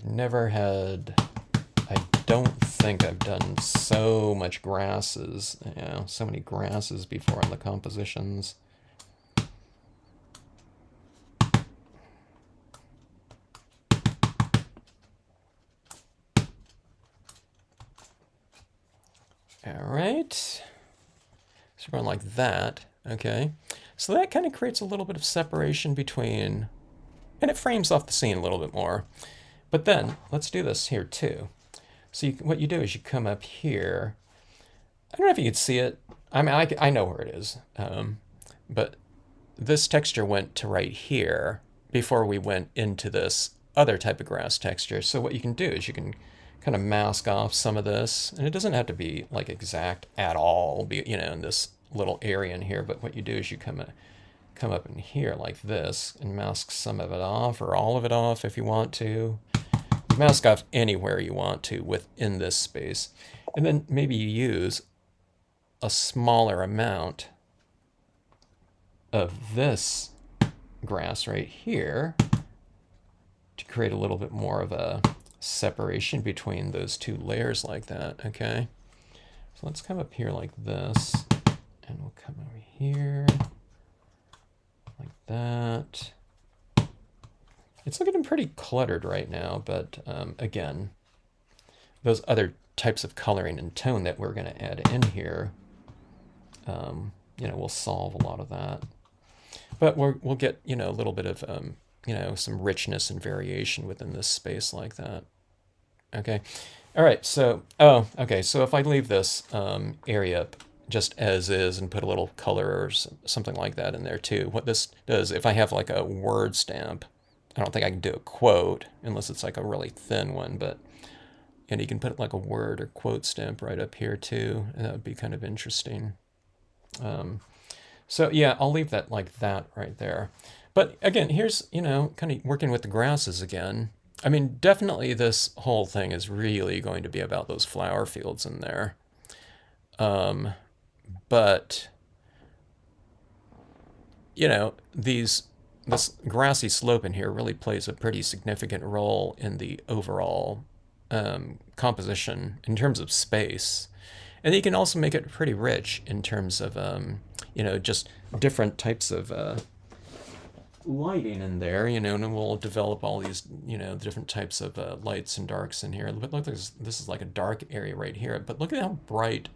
don't think I've done so much grasses, so many grasses before in the compositions. All right, so we're going like that, okay. So that kind of creates a little bit of separation between, and it frames off the scene a little bit more. But then, let's do this here too. So what you do is you come up here, I don't know if you could see it. I mean, I know where it is. But this texture went to right here before we went into this other type of grass texture. So what you can do is you can kind of mask off some of this, and it doesn't have to be like exact at all, you know, in this little area in here. But what you do is you come up in here like this and mask some of it off or all of it off if you want to. Mask off anywhere you want to within this space. And then maybe you use a smaller amount of this grass right here to create a little bit more of a separation between those two layers like that, okay? So let's come up here like this, and we'll come over here like that. It's looking pretty cluttered right now, but again, those other types of coloring and tone that we're going to add in here, you know, will solve a lot of that. But we'll get, you know, a little bit of, you know, some richness and variation within this space like that. Okay. All right. So, oh, okay. So if I leave this area up just as is and put a little color or something like that in there too, what this does, if I have like a word stamp, I don't think I can do a quote unless it's like a really thin one, but, and you can put like a word or quote stamp right up here too, and that would be kind of interesting. So yeah, I'll leave that like that right there. But again, here's, you know, kind of working with the grasses again. I mean, definitely this whole thing is really going to be about those flower fields in there. But, you know, this grassy slope in here really plays a pretty significant role in the overall composition in terms of space. And you can also make it pretty rich in terms of, you know, just different types of lighting in there, you know, and we'll develop all these, you know, different types of lights and darks in here. But look, this is like a dark area right here. But look at how bright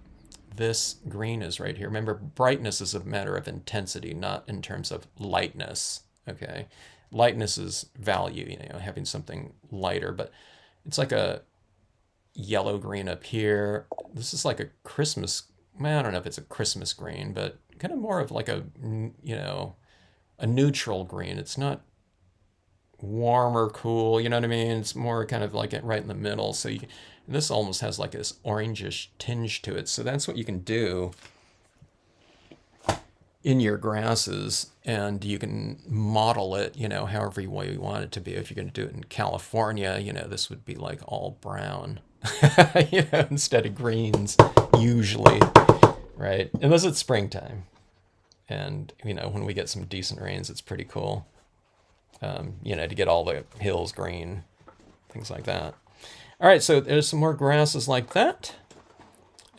this green is right here. Remember, brightness is a matter of intensity, not in terms of lightness, okay? Lightness is value, you know, having something lighter, but it's like a yellow-green up here. This is like a Christmas, well, I don't know if it's a Christmas green, but kind of more of like a, you know, a neutral green. It's not warm or cool, you know what I mean? It's more kind of like it right in the middle. So you, this almost has like this orangish tinge to it. So that's what you can do in your grasses, and you can model it, you know, however way you want it to be. If you're going to do it in California, you know, this would be like all brown, you know, instead of greens, usually, right? Unless it's springtime. And, you know, when we get some decent rains, it's pretty cool, you know, to get all the hills green, things like that. All right, so there's some more grasses like that.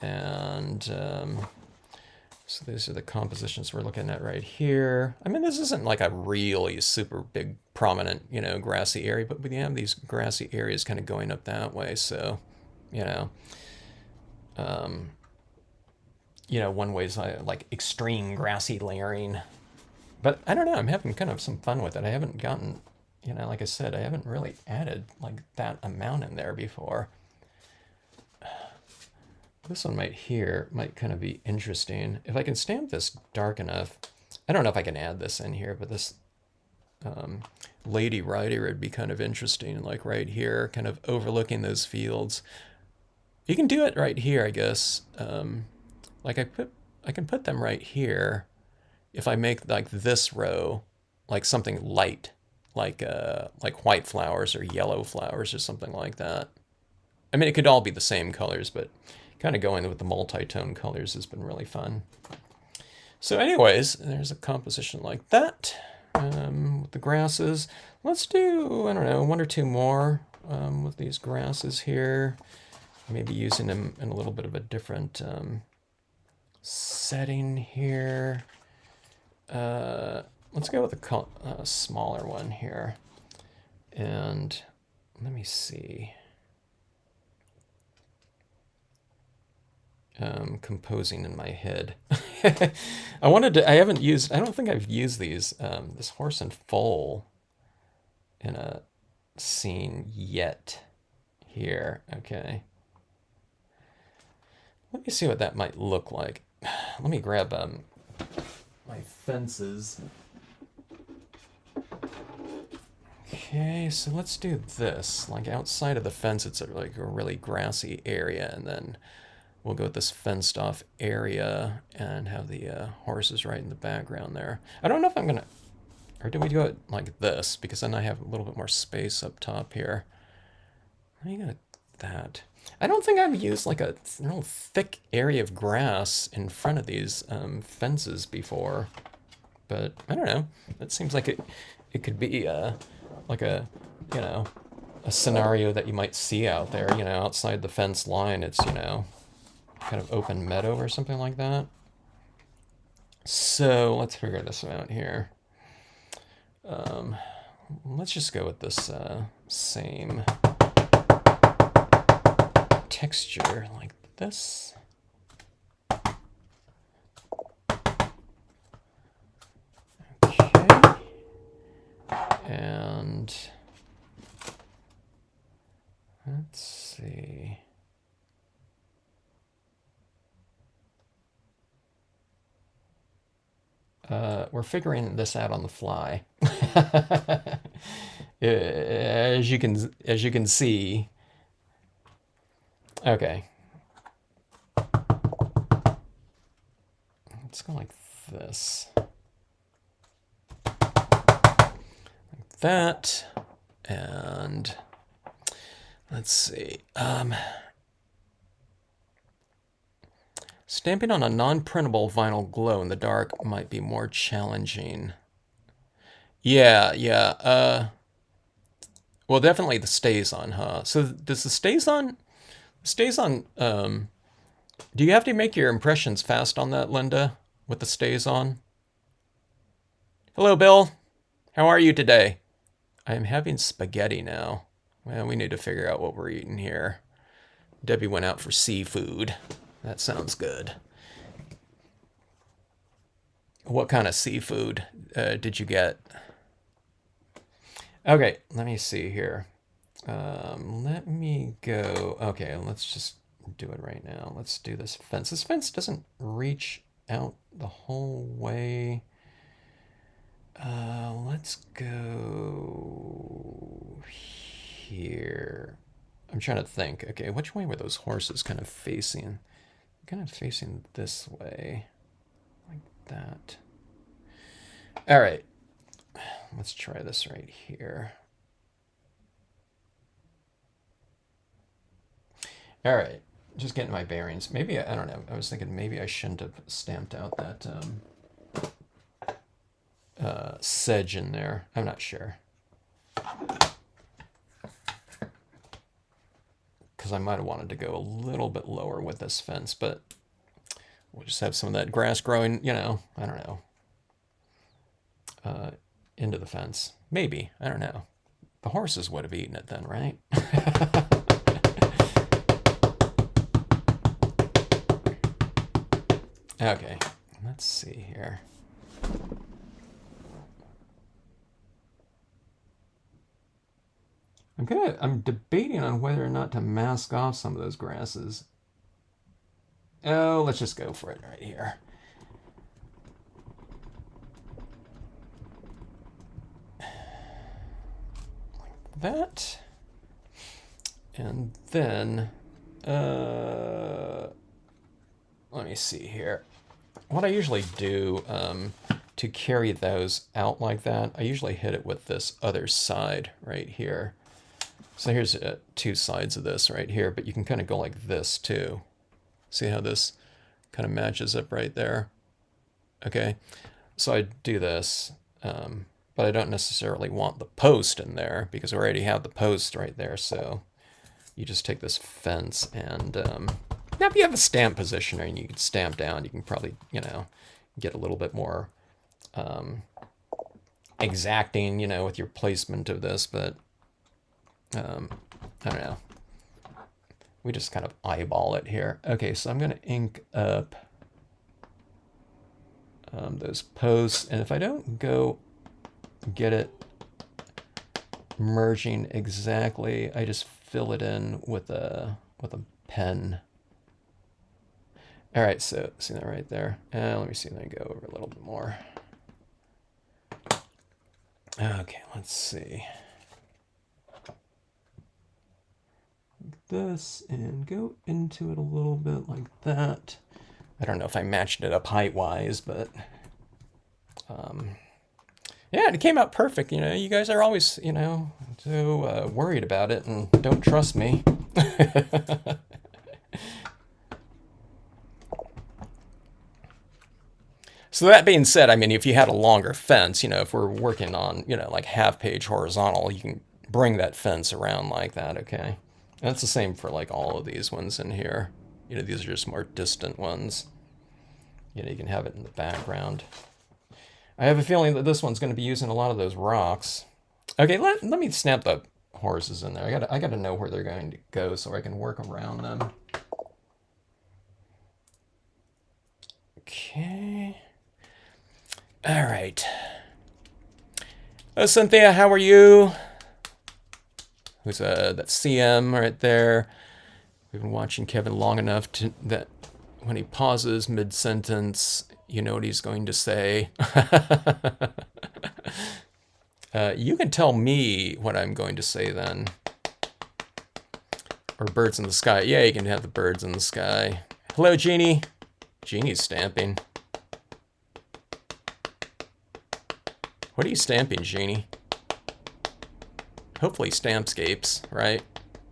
And so these are the compositions we're looking at right here. I mean, this isn't like a really super big, prominent, you know, grassy area, but we have these grassy areas kind of going up that way. So, you know, one way is like extreme grassy layering. But I don't know, I'm having kind of some fun with it. I haven't gotten, you know, like I said, I haven't really added like that amount in there before. This one might kind of be interesting. If I can stamp this dark enough, I don't know if I can add this in here, but this Lady Rider would be kind of interesting, like right here, kind of overlooking those fields. You can do it right here, I guess. Like I can put them right here if I make like this row like something light, like white flowers or yellow flowers or something like that. I mean, it could all be the same colors, but kind of going with the multi-tone colors has been really fun. So anyways, there's a composition like that with the grasses. Let's do, I don't know, one or two more with these grasses here. Maybe using them in a little bit of a different setting here. Let's go with a smaller one here. And let me see. Composing in my head. I don't think I've used these, this horse and foal in a scene yet here. Okay. Let me see what that might look like. Let me grab my fences. Okay, so let's do this. Like outside of the fence, it's like a really grassy area, and then we'll go with this fenced off area and have the horses right in the background there. I don't know if I'm gonna, or do we do it like this? Because then I have a little bit more space up top here. How you got that? I don't think I've used like a real thick area of grass in front of these fences before, but I don't know. It seems like it could be like a, you know, a scenario that you might see out there, you know, outside the fence line. It's, you know, kind of open meadow or something like that. So let's figure this out here. Let's just go with this same texture like this. Okay. And let's see. We're figuring this out on the fly. As you can see. Okay. Let's go like this. Like that. And let's see. Stamping on a non-printable vinyl glow in the dark might be more challenging. Yeah. Well, definitely the StazOn, huh? So does the StazOn, do you have to make your impressions fast on that, Linda, with the StazOn? Hello, Bill. How are you today? I am having spaghetti now. Well, we need to figure out what we're eating here. Debbie went out for seafood. That sounds good. What kind of seafood did you get? Okay, let me see here. Let me go. Okay, let's just do it right now. Let's do this fence. This fence doesn't reach out the whole way. Let's go here. I'm trying to think. Okay, which way were those horses kind of facing? Kind of facing this way, like that. All right, let's try this right here. All right, just getting my bearings. Maybe, I don't know, I was thinking maybe I shouldn't have stamped out that sedge in there. I'm not sure. Because I might have wanted to go a little bit lower with this fence, but we'll just have some of that grass growing, you know, I don't know, into the fence. Maybe, I don't know. The horses would have eaten it then, right? Okay, let's see here. I'm debating on whether or not to mask off some of those grasses. Oh, let's just go for it right here. Like that. And then, let me see here. What I usually do to carry those out like that, I usually hit it with this other side right here. So here's two sides of this right here, but you can kind of go like this too. See how this kind of matches up right there? Okay, so I do this, but I don't necessarily want the post in there because I already have the post right there. So you just take this fence and now if you have a stamp positioner and you can stamp down, you can probably, you know, get a little bit more exacting, you know, with your placement of this, but I don't know. We just kind of eyeball it here. Okay, so I'm going to ink up those posts, and if I don't go get it merging exactly, I just fill it in with a pen. All right, so see that right there? Let me see, let me go over a little bit more. Okay, let's see. This and go into it a little bit like that. I don't know if I matched it up height-wise, but yeah, it came out perfect. You know, you guys are always, you know, so worried about it and don't trust me. So that being said, I mean, if you had a longer fence, you know, if we're working on, you know, like half-page horizontal, you can bring that fence around like that, okay? And that's the same for like all of these ones in here. You know, these are just more distant ones. You know, you can have it in the background. I have a feeling that this one's going to be using a lot of those rocks. Okay, let me snap the horses in there. I gotta know where they're going to go so I can work around them. Okay. All right. Oh, Cynthia, how are you? Who's that CM right there? We've been watching Kevin long enough to that when he pauses mid-sentence, you know what he's going to say. You can tell me what I'm going to say then. Or birds in the sky. Yeah, you can have the birds in the sky. Hello, Jeannie. Jeannie's stamping. What are you stamping, Jeannie? Hopefully Stampscapes, right?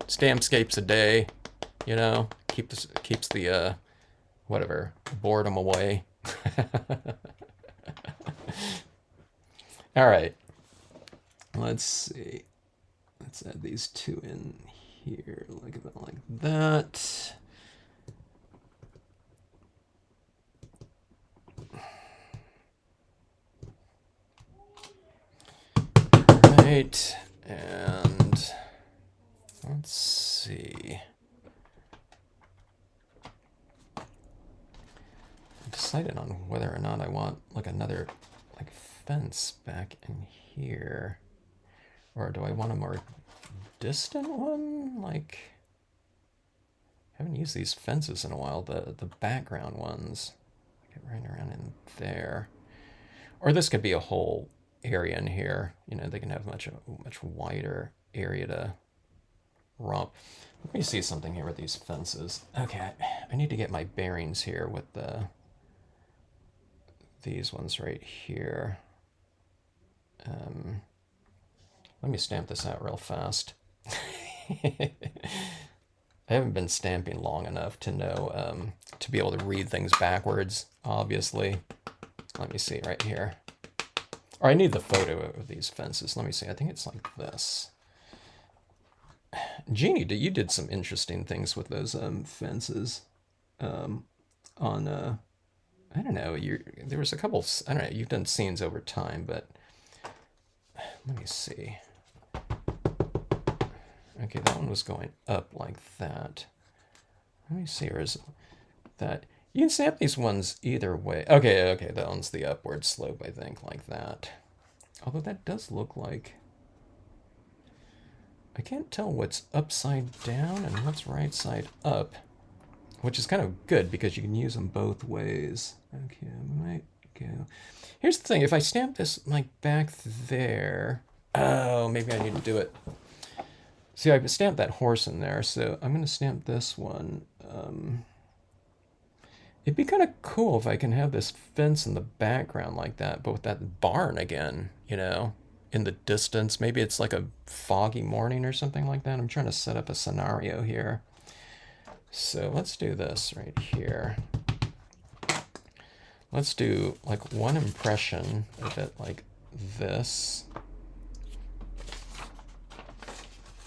Stampscapes a day, you know, keeps the whatever, boredom away. All right. Let's see. Let's add these two in here, like that. Right, and let's see. I decided on whether or not I want like another like fence back in here, or do I want a more distant one? Like, I haven't used these fences in a while. The background ones, get right around in there, or this could be a whole area in here. You know, they can have much wider area to romp. Let me see something here with these fences. Okay, I need to get my bearings here with these ones right here. Let me stamp this out real fast. I haven't been stamping long enough to know, to be able to read things backwards, obviously. Let me see right here. Or I need the photo of these fences. Let me see. I think it's like this. Jeannie, you did some interesting things with those fences. On I don't know. There was a couple. I don't know. You've done scenes over time, but let me see. Okay, that one was going up like that. Let me see. Or is that? You can snap these ones either way. Okay, that one's the upward slope, I think, like that. Although that does look like... I can't tell what's upside down and what's right side up, which is kind of good because you can use them both ways. Okay, I might go... Here's the thing, if I stamp this like back there... Oh, maybe I need to do it. See, I stamped that horse in there, so I'm going to stamp this one. It'd be kind of cool if I can have this fence in the background like that, but with that barn again, you know, in the distance. Maybe it's like a foggy morning or something like that. I'm trying to set up a scenario here. So let's do this right here. Let's do like one impression of it like this.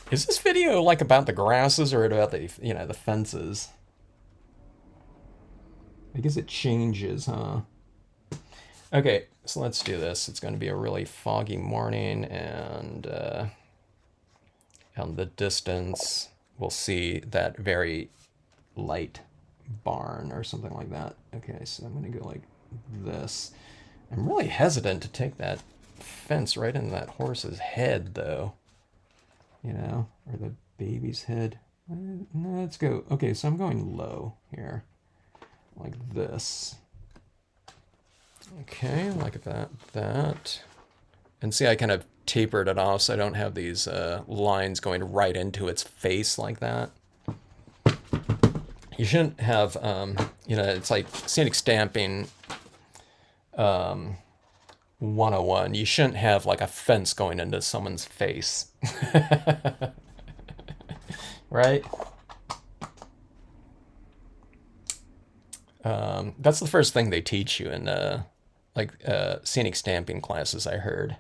Is this video like about the grasses or about the, you know, the fences? I guess it changes, huh? Okay, so let's do this. It's going to be a really foggy morning, and on the distance, we'll see that very light barn or something like that. Okay, so I'm going to go like this. I'm really hesitant to take that fence right in that horse's head, though. You know, or the baby's head. No, let's go. Okay, so I'm going low here. like this. Okay, like that. And see, I kind of tapered it off so I don't have these lines going right into its face like that. You shouldn't have, it's like scenic stamping 101. You shouldn't have like a fence going into someone's face. Right? That's the first thing they teach you in scenic stamping classes, I heard.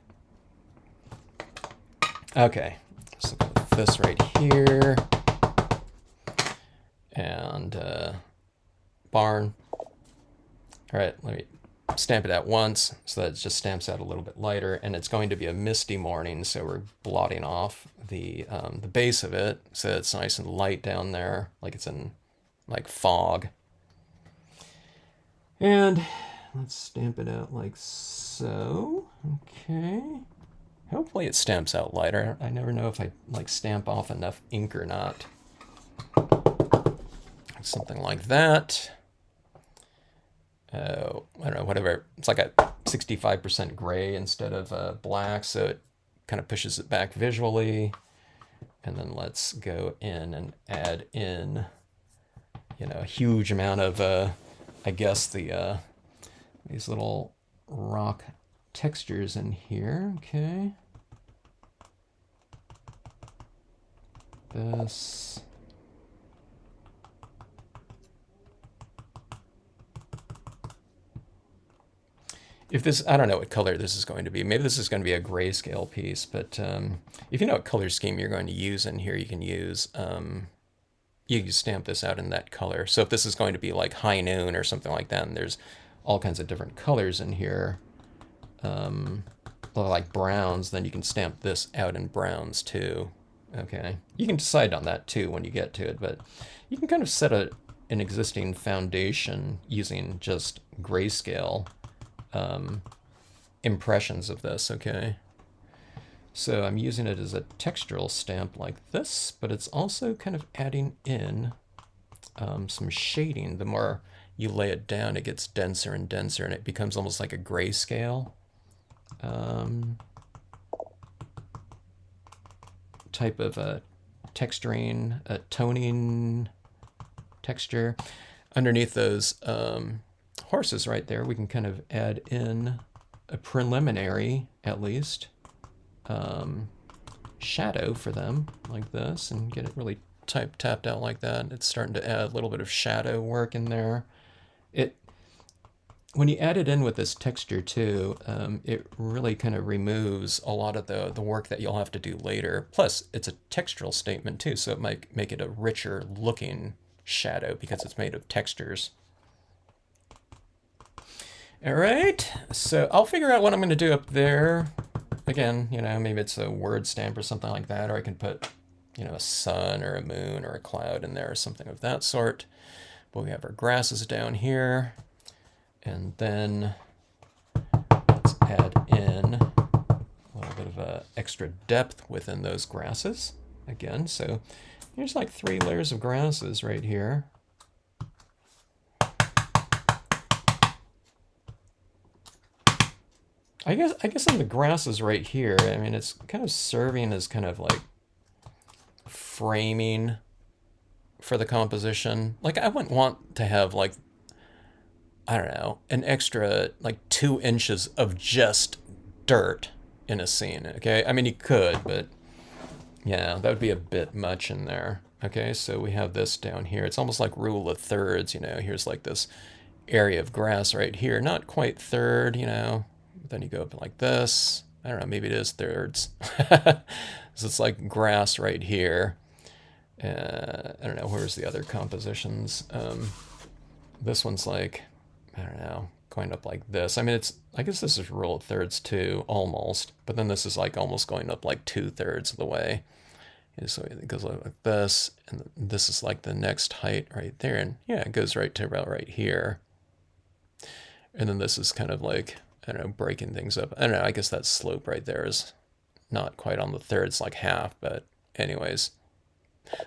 Okay, so put this right here. And barn. All right, let me stamp it out once so that it just stamps out a little bit lighter. And it's going to be a misty morning, so we're blotting off the base of it so that it's nice and light down there, like it's in like fog. And let's stamp it out like so. Okay. Hopefully it stamps out lighter. I never know if I like stamp off enough ink or not. Something like that. I don't know, whatever. It's like a 65% gray instead of black, so it kind of pushes it back visually. And then let's go in and add in, a huge amount of, I guess, these little rock textures in here. Okay. This. If this, I don't know what color this is going to be. Maybe this is going to be a grayscale piece, but if you know what color scheme you're going to use in here, you can stamp this out in that color. So if this is going to be like high noon or something like that, and there's all kinds of different colors in here, like browns, then you can stamp this out in browns too. Okay, you can decide on that too when you get to it, but you can kind of set an existing foundation using just grayscale impressions of this. Okay, so I'm using it as a textural stamp like this, but it's also kind of adding in some shading. The more you lay it down, it gets denser and denser, and it becomes almost like a grayscale type of texturing, toning texture. Underneath those horses right there, we can kind of add in a preliminary, at least, shadow for them like this, and get it really tapped out like that. It's starting to add a little bit of shadow work in there. When you add it in with this texture too, it really kind of removes a lot of the work that you'll have to do later. Plus, it's a textural statement too, so it might make it a richer looking shadow because it's made of textures. All right, so I'll figure out what I'm going to do up there. Again, maybe it's a word stamp or something like that, or I can put, a sun or a moon or a cloud in there or something of that sort. But we have our grasses down here. And then let's add in a little bit of extra depth within those grasses. Again, so here's like 3 layers of grasses right here. I guess on the grasses right here, I mean, it's kind of serving as kind of like framing for the composition. Like, I wouldn't want to have like, I don't know, an extra like 2 inches of just dirt in a scene. Okay, I mean, you could, but yeah, that would be a bit much in there. Okay, so we have this down here. It's almost like rule of thirds. Here's like this area of grass right here, not quite third. Then you go up like this. I don't know, maybe it is thirds. So it's like grass right here. I don't know, where's the other compositions? This one's like, I don't know, going up like this. I mean, I guess this is rule of thirds too, almost. But then this is like almost going up like 2/3 of the way. And so it goes like this, and this is like the next height right there. And yeah, it goes right to about right here. And then this is kind of like, I don't know, breaking things up. I don't know, I guess that slope right there is not quite on the third, it's like half, but anyways.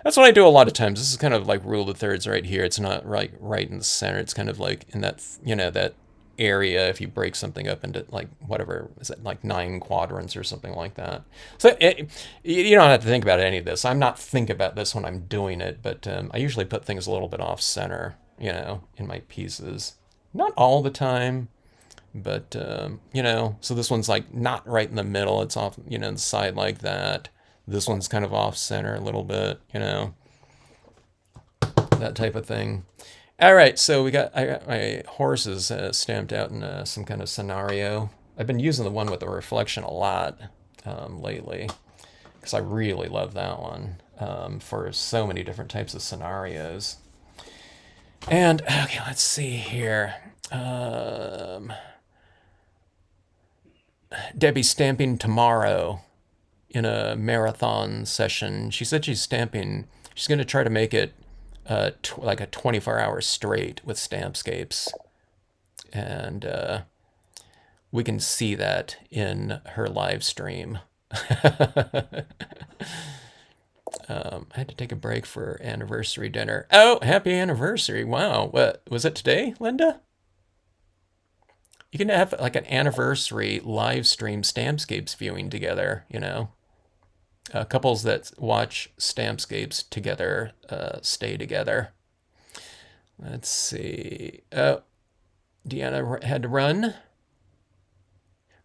That's what I do a lot of times. This is kind of like rule of thirds right here. It's not right in the center. It's kind of like in that, that area if you break something up into like whatever, is it like 9 quadrants or something like that. So you don't have to think about any of this. I'm not thinking about this when I'm doing it, but I usually put things a little bit off center, in my pieces. Not all the time, but so this one's like not right in the middle. It's off, the side like that. This one's kind of off center a little bit, that type of thing. All right, so I got my horses stamped out in some kind of scenario. I've been using the one with the reflection a lot lately because I really love that one for so many different types of scenarios. And okay, let's see here. Debbie's stamping tomorrow in a marathon session. She said she's stamping. She's going to try to make it like a 24 hours straight with Stampscapes. And we can see that in her live stream. I had to take a break for anniversary dinner. Oh, happy anniversary. Wow. What was it today, Linda? You can have like an anniversary live stream Stampscapes viewing together, couples that watch Stampscapes together stay together. Let's see. Oh, Deanna had to run.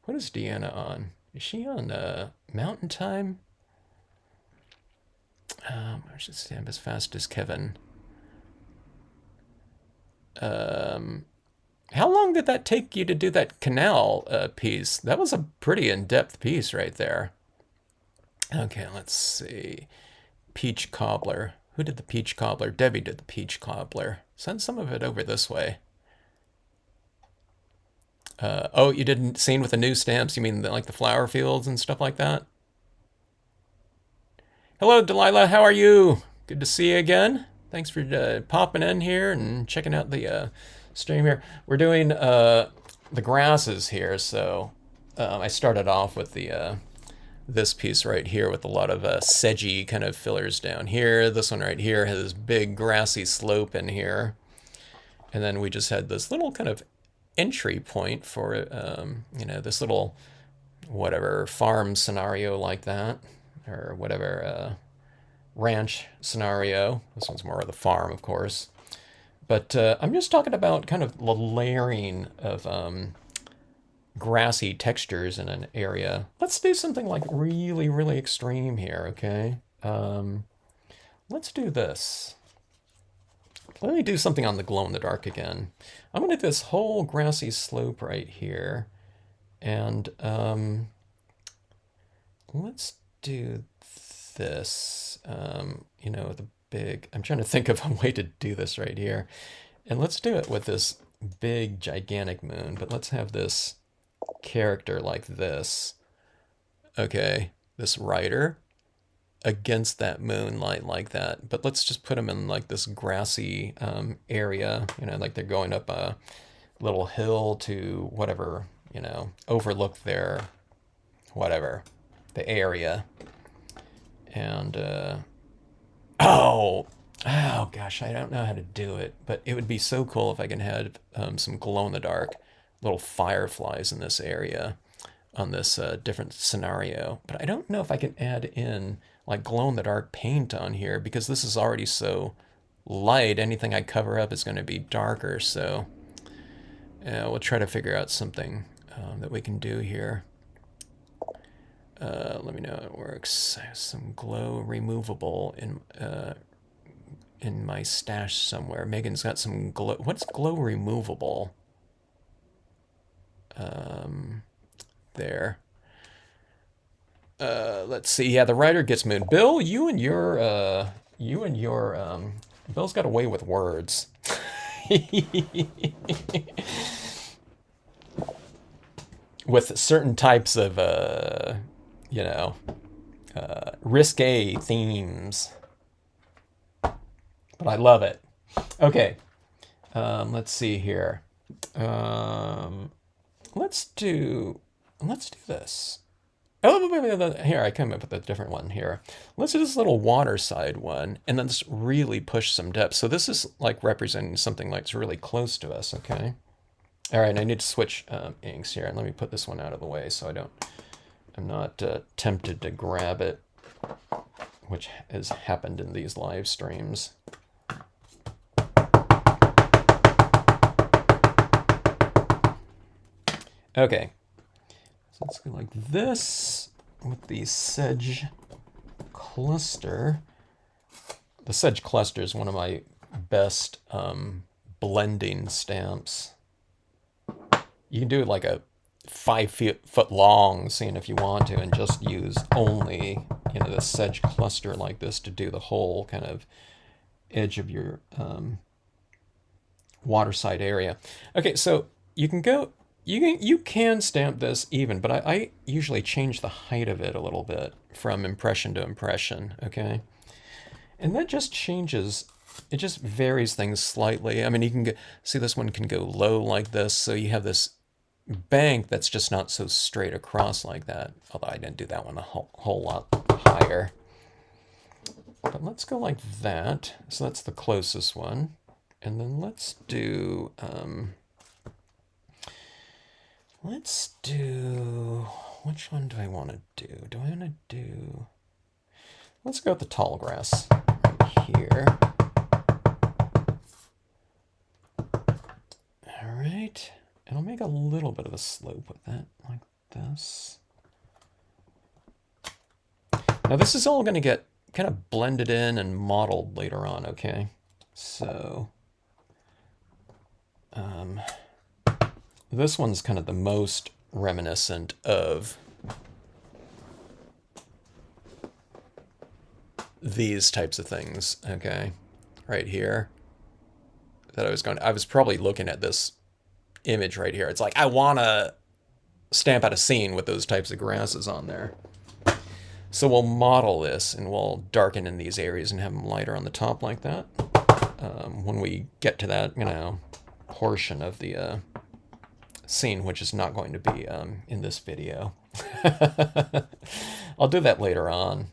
What is Deanna on? Is she on Mountain Time? I should stamp as fast as Kevin. How long did that take you to do that canal piece? That was a pretty in-depth piece right there. Okay, let's see. Peach cobbler. Who did the peach cobbler? Debbie did the peach cobbler. Send some of it over this way. Oh, you didn't scene with the new stamps? You mean like the flower fields and stuff like that? Hello, Delilah. How are you? Good to see you again. Thanks for popping in here and checking out the stream here. We're doing the grasses here, so I started off with the this piece right here with a lot of sedgy kind of fillers down here. This one right here has this big grassy slope in here. And then we just had this little kind of entry point for, this little whatever farm scenario like that, or whatever ranch scenario. This one's more of the farm, of course. But I'm just talking about kind of the layering of grassy textures in an area. Let's do something like really, really extreme here, okay? Let's do this. Let me do something on the glow-in-the-dark again. I'm going to do this whole grassy slope right here. And let's do this, the big... I'm trying to think of a way to do this right here. And let's do it with this big, gigantic moon. But let's have this character like this. Okay, this rider against that moonlight like that. But let's just put them in like this grassy area, like they're going up a little hill to whatever, overlook their whatever, the area. And oh gosh, I don't know how to do it, but it would be so cool if I can have some glow-in-the-dark little fireflies in this area on this different scenario. But I don't know if I can add in like glow-in-the-dark paint on here because this is already so light. Anything I cover up is going to be darker. So we'll try to figure out something that we can do here. Let me know how it works. I have some glow removable in my stash somewhere. Megan's got some glow. What's glow removable? There. Let's see. Yeah, the rider gets moon. Bill, you and your Bill's got a way with words. With certain types of, risque themes. But I love it. Okay. Let's see here. Let's do this. Oh, here, I come up with a different one here. Let's do this little water side one, and then just really push some depth. So this is like representing something like it's really close to us, okay? All right, I need to switch inks here, and let me put this one out of the way so I'm not tempted to grab it, which has happened in these live streams. Okay, so let's go like this with the sedge cluster. The sedge cluster is one of my best blending stamps. You can do like a 5 foot long scene if you want to, and just use only the sedge cluster like this to do the whole kind of edge of your waterside area. Okay, so you can stamp this even, but I usually change the height of it a little bit from impression to impression, okay? And that just changes, it just varies things slightly. I mean, you can see this one can go low like this, so you have this bank that's just not so straight across like that, although I didn't do that one a whole lot higher. But let's go like that. So that's the closest one. And then let's do, which one do I want to do? Do I want to do, let's go with the tall grass right here. All right. And I'll make a little bit of a slope with that, like this. Now this is all going to get kind of blended in and modeled later on, okay? So this one's kind of the most reminiscent of these types of things, okay? Right here. That I was probably looking at this image right here. It's like, I want to stamp out a scene with those types of grasses on there. So we'll model this and we'll darken in these areas and have them lighter on the top like that. When we get to that, portion of the scene, which is not going to be in this video. I'll do that later on.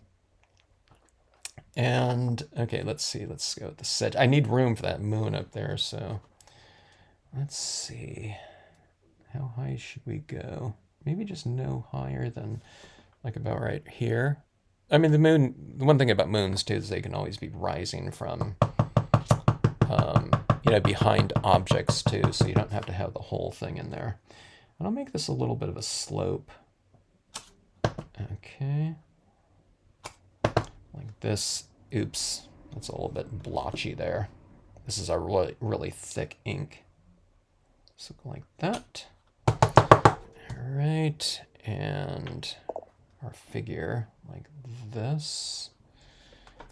And, okay, let's see. Let's go with the sedge. I need room for that moon up there, so let's see. How high should we go? Maybe just no higher than like about right here. I mean, the one thing about moons too is they can always be rising from, behind objects too, so you don't have to have the whole thing in there. And I'll make this a little bit of a slope. Okay. Like this. Oops, that's a little bit blotchy there. This is a really, really thick ink. So like that. All right, and our figure like this,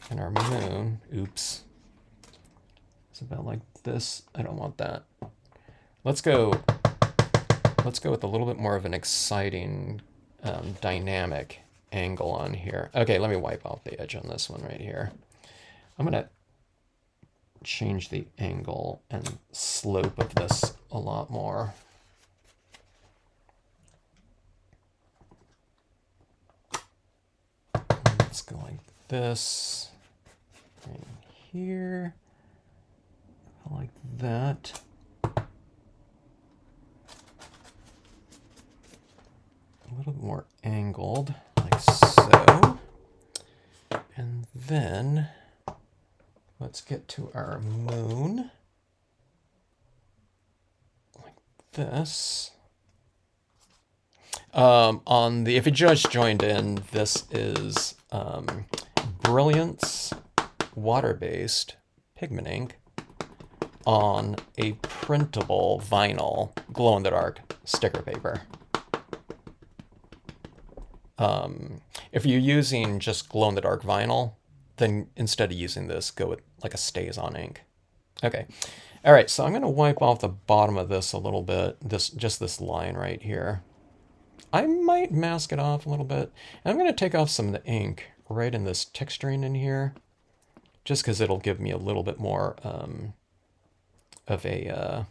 and our moon, oops, it's about like this. I don't want that. Let's go with a little bit more of an exciting, dynamic angle on here. Okay, let me wipe off the edge on this one right here. I'm gonna change the angle and slope of this a lot more. Let's go like this, right here, like that. A little more angled, like so. And then let's get to our moon, like this. If you just joined in, this is Brilliance water-based pigment ink on a printable vinyl glow-in-the-dark sticker paper. If you're using just glow-in-the-dark vinyl, then instead of using this, go with like a stays-on ink. Okay. All right, so I'm going to wipe off the bottom of this a little bit, just this line right here. I might mask it off a little bit. And I'm going to take off some of the ink right in this texturing in here, just because it'll give me a little bit more of a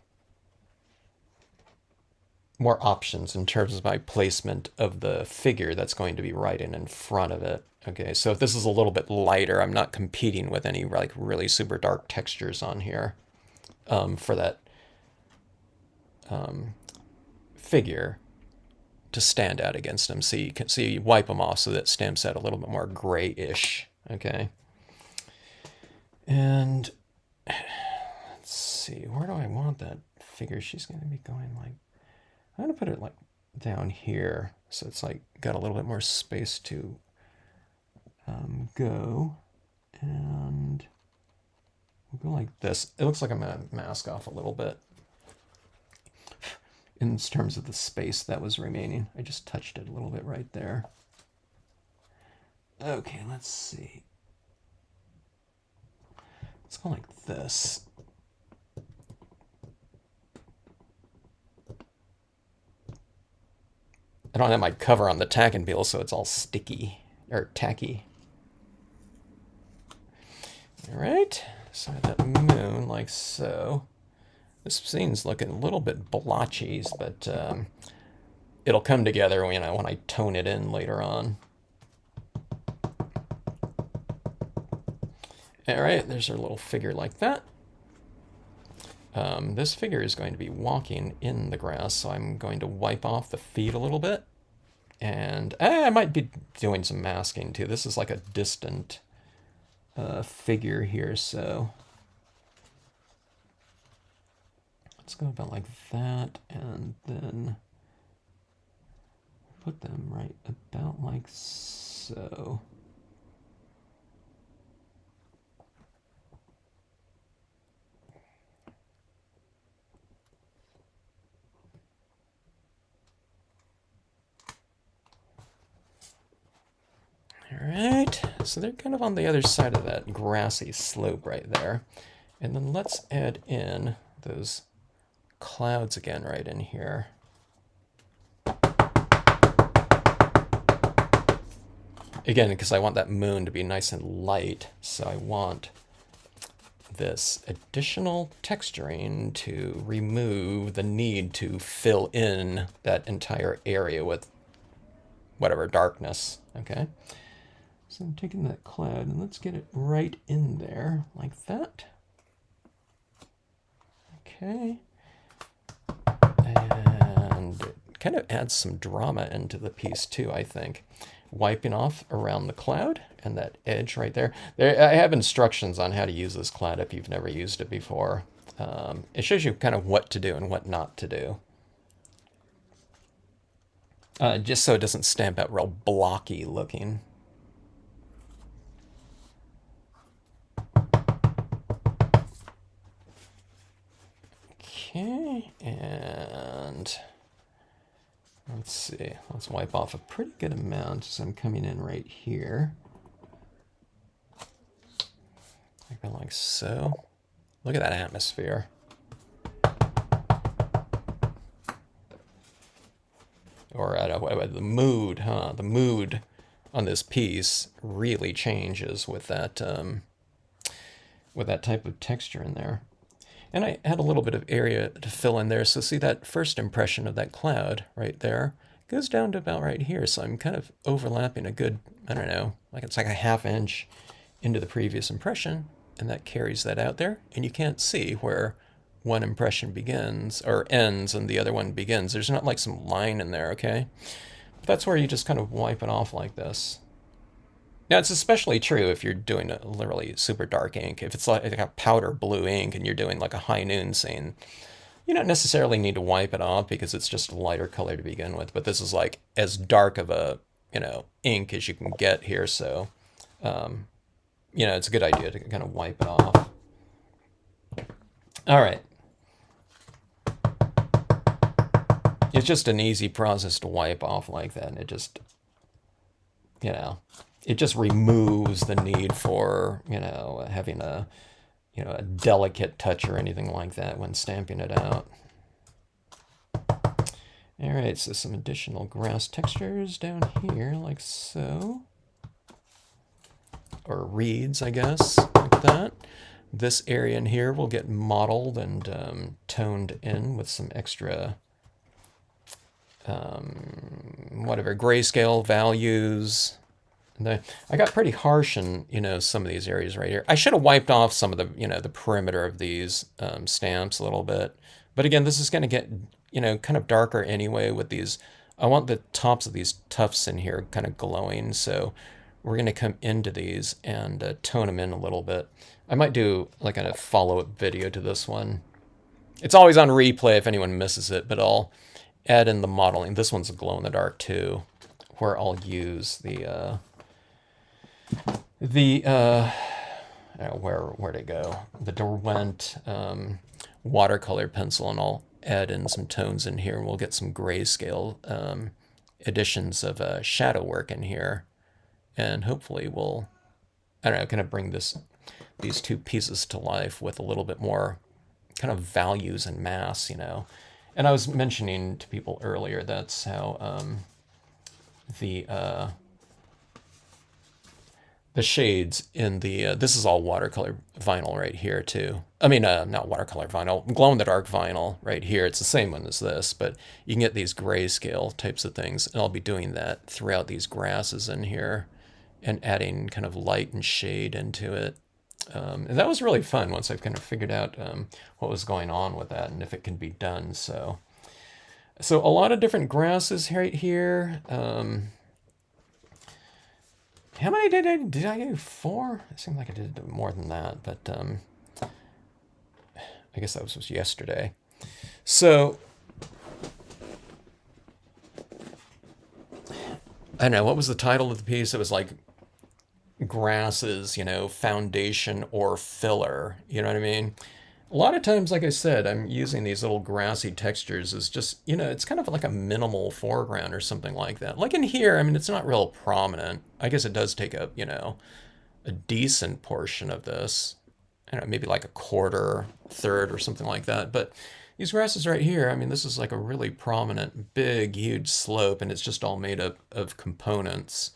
more options in terms of my placement of the figure that's going to be writing in front of it. Okay, so if this is a little bit lighter, I'm not competing with any like really super dark textures on here for that figure to stand out against them. So you can see you wipe them off so that it stamps out a little bit more grayish. Okay, and let's see, where do I want that figure? She's going to be going like, I'm going to put it like down here so it's like got a little bit more space to go, and we'll go like this. It looks like I'm going to mask off a little bit in terms of the space that was remaining. I just touched it a little bit right there. Okay, let's see. Let's go like this. I don't have my cover on the tack and peel, so it's all sticky or tacky. All right, so that moon like so. This scene's looking a little bit blotchy, but it'll come together when I tone it in later on. All right, there's our little figure like that. This figure is going to be walking in the grass, so I'm going to wipe off the feet a little bit. And I might be doing some masking too. This is like a distant figure here, so let's go about like that, and then put them right about like so. All right, so they're kind of on the other side of that grassy slope right there. And then let's add in those clouds again right in here. Again, because I want that moon to be nice and light, so I want this additional texturing to remove the need to fill in that entire area with whatever darkness, okay? So I'm taking that cloud and let's get it right in there like that. Okay. And it kind of adds some drama into the piece too, I think. Wiping off around the cloud and that edge right there. I have instructions on how to use this cloud if you've never used it before. It shows you kind of what to do and what not to do. Just so it doesn't stamp out real blocky looking. Okay, and let's see, let's wipe off a pretty good amount, so I'm coming in right here. Like so. Look at that atmosphere. Or the mood, huh? The mood on this piece really changes with that type of texture in there. And I had a little bit of area to fill in there. So see that first impression of that cloud right there goes down to about right here. So I'm kind of overlapping a good, I don't know, like it's like a ½ inch into the previous impression. And that carries that out there. And you can't see where one impression begins or ends and the other one begins. There's not like some line in there, okay? But that's where you just kind of wipe it off like this. Now, it's especially true if you're doing a literally super dark ink. If it's like a powder blue ink and you're doing like a high noon scene, you don't necessarily need to wipe it off because it's just a lighter color to begin with. But this is like as dark of a, ink as you can get here. So, it's a good idea to kind of wipe it off. All right. It's just an easy process to wipe off like that. And it just, it just removes the need for, having a delicate touch or anything like that when stamping it out. All right, so some additional grass textures down here, like so. Or reeds, I guess, like that. This area in here will get mottled and toned in with some extra whatever, grayscale values. I got pretty harsh in, some of these areas right here. I should have wiped off some of the, the perimeter of these stamps a little bit. But again, this is going to get, kind of darker anyway with these. I want the tops of these tufts in here kind of glowing. So we're going to come into these and tone them in a little bit. I might do like a follow-up video to this one. It's always on replay if anyone misses it, but I'll add in the modeling. This one's a glow in the dark too, where I'll use where'd it go? The Derwent watercolor pencil, and I'll add in some tones in here, and we'll get some grayscale additions of shadow work in here, and hopefully we'll, I don't know, kind of bring these two pieces to life with a little bit more kind of values and mass, And I was mentioning to people earlier that's how the shades in the this is all watercolor vinyl right here too. I mean, not watercolor vinyl, glow in the dark vinyl right here. It's the same one as this, but you can get these grayscale types of things, and I'll be doing that throughout these grasses in here and adding kind of light and shade into it. And that was really fun once I've kind of figured out what was going on with that and if it can be done. So a lot of different grasses right here. How many did I do? 4? It seemed like I did more than that, but I guess that was yesterday. So I don't know, what was the title of the piece? It was like grasses, foundation or filler, you know what I mean? A lot of times, like I said, I'm using these little grassy textures as just, it's kind of like a minimal foreground or something like that. Like in here, I mean, it's not real prominent. I guess it does take up, a decent portion of this. I don't know, maybe like a quarter, third or something like that. But these grasses right here, I mean, this is like a really prominent, big, huge slope, and it's just all made up of components.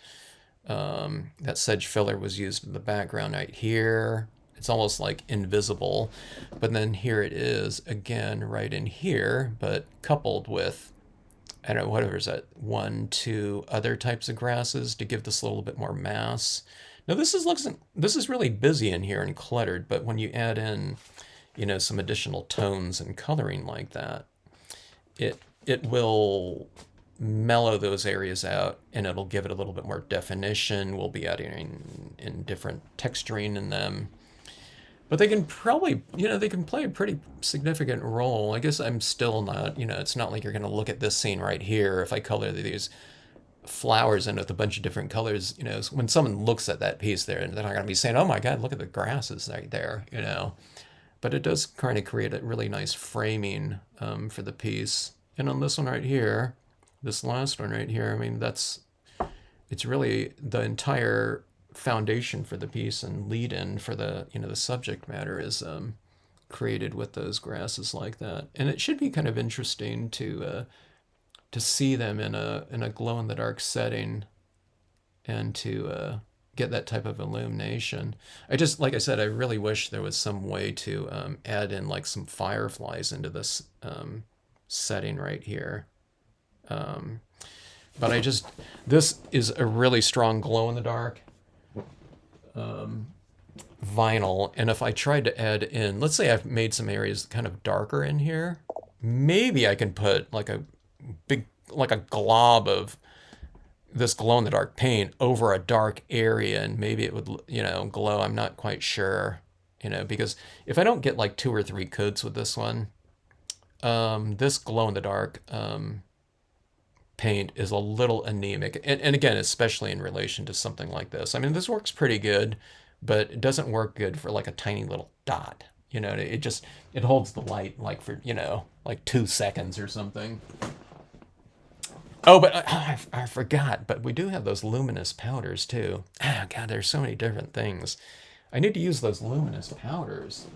That sedge filler was used in the background right here. It's almost like invisible, but then here it is again right in here, but coupled with, I don't know, whatever is that, 1, 2 other types of grasses to give this a little bit more mass. Now this is really busy in here and cluttered, but when you add in, some additional tones and coloring like that, it will mellow those areas out, and it'll give it a little bit more definition. We'll be adding in different texturing in them. But they can probably, they can play a pretty significant role. I guess I'm still not, it's not like you're going to look at this scene right here. If I color these flowers in with a bunch of different colors, when someone looks at that piece there, they're not going to be saying, oh my God, look at the grasses right there, But it does kind of create a really nice framing for the piece. And on this one right here, this last one right here, I mean, it's really the entire foundation for the piece and lead in for the the subject matter is created with those grasses like that, and it should be kind of interesting to see them in a glow in the dark setting and to get that type of illumination. I just, like I said, I really wish there was some way to add in like some fireflies into this setting right here. But this is a really strong glow in the dark vinyl, and if I tried to add in, let's say I've made some areas kind of darker in here, maybe I can put like a big, like a glob of this glow in the dark paint over a dark area, and maybe it would, glow. I'm not quite sure, because if I don't get like 2 or 3 coats with this one, this glow in the dark paint is a little anemic, and again, especially in relation to something like this. I mean, this works pretty good, but it doesn't work good for like a tiny little dot. It holds the light like for like 2 seconds or something. Oh, but I forgot, but we do have those luminous powders too. Oh God, there's so many different things. I need to use those luminous powders.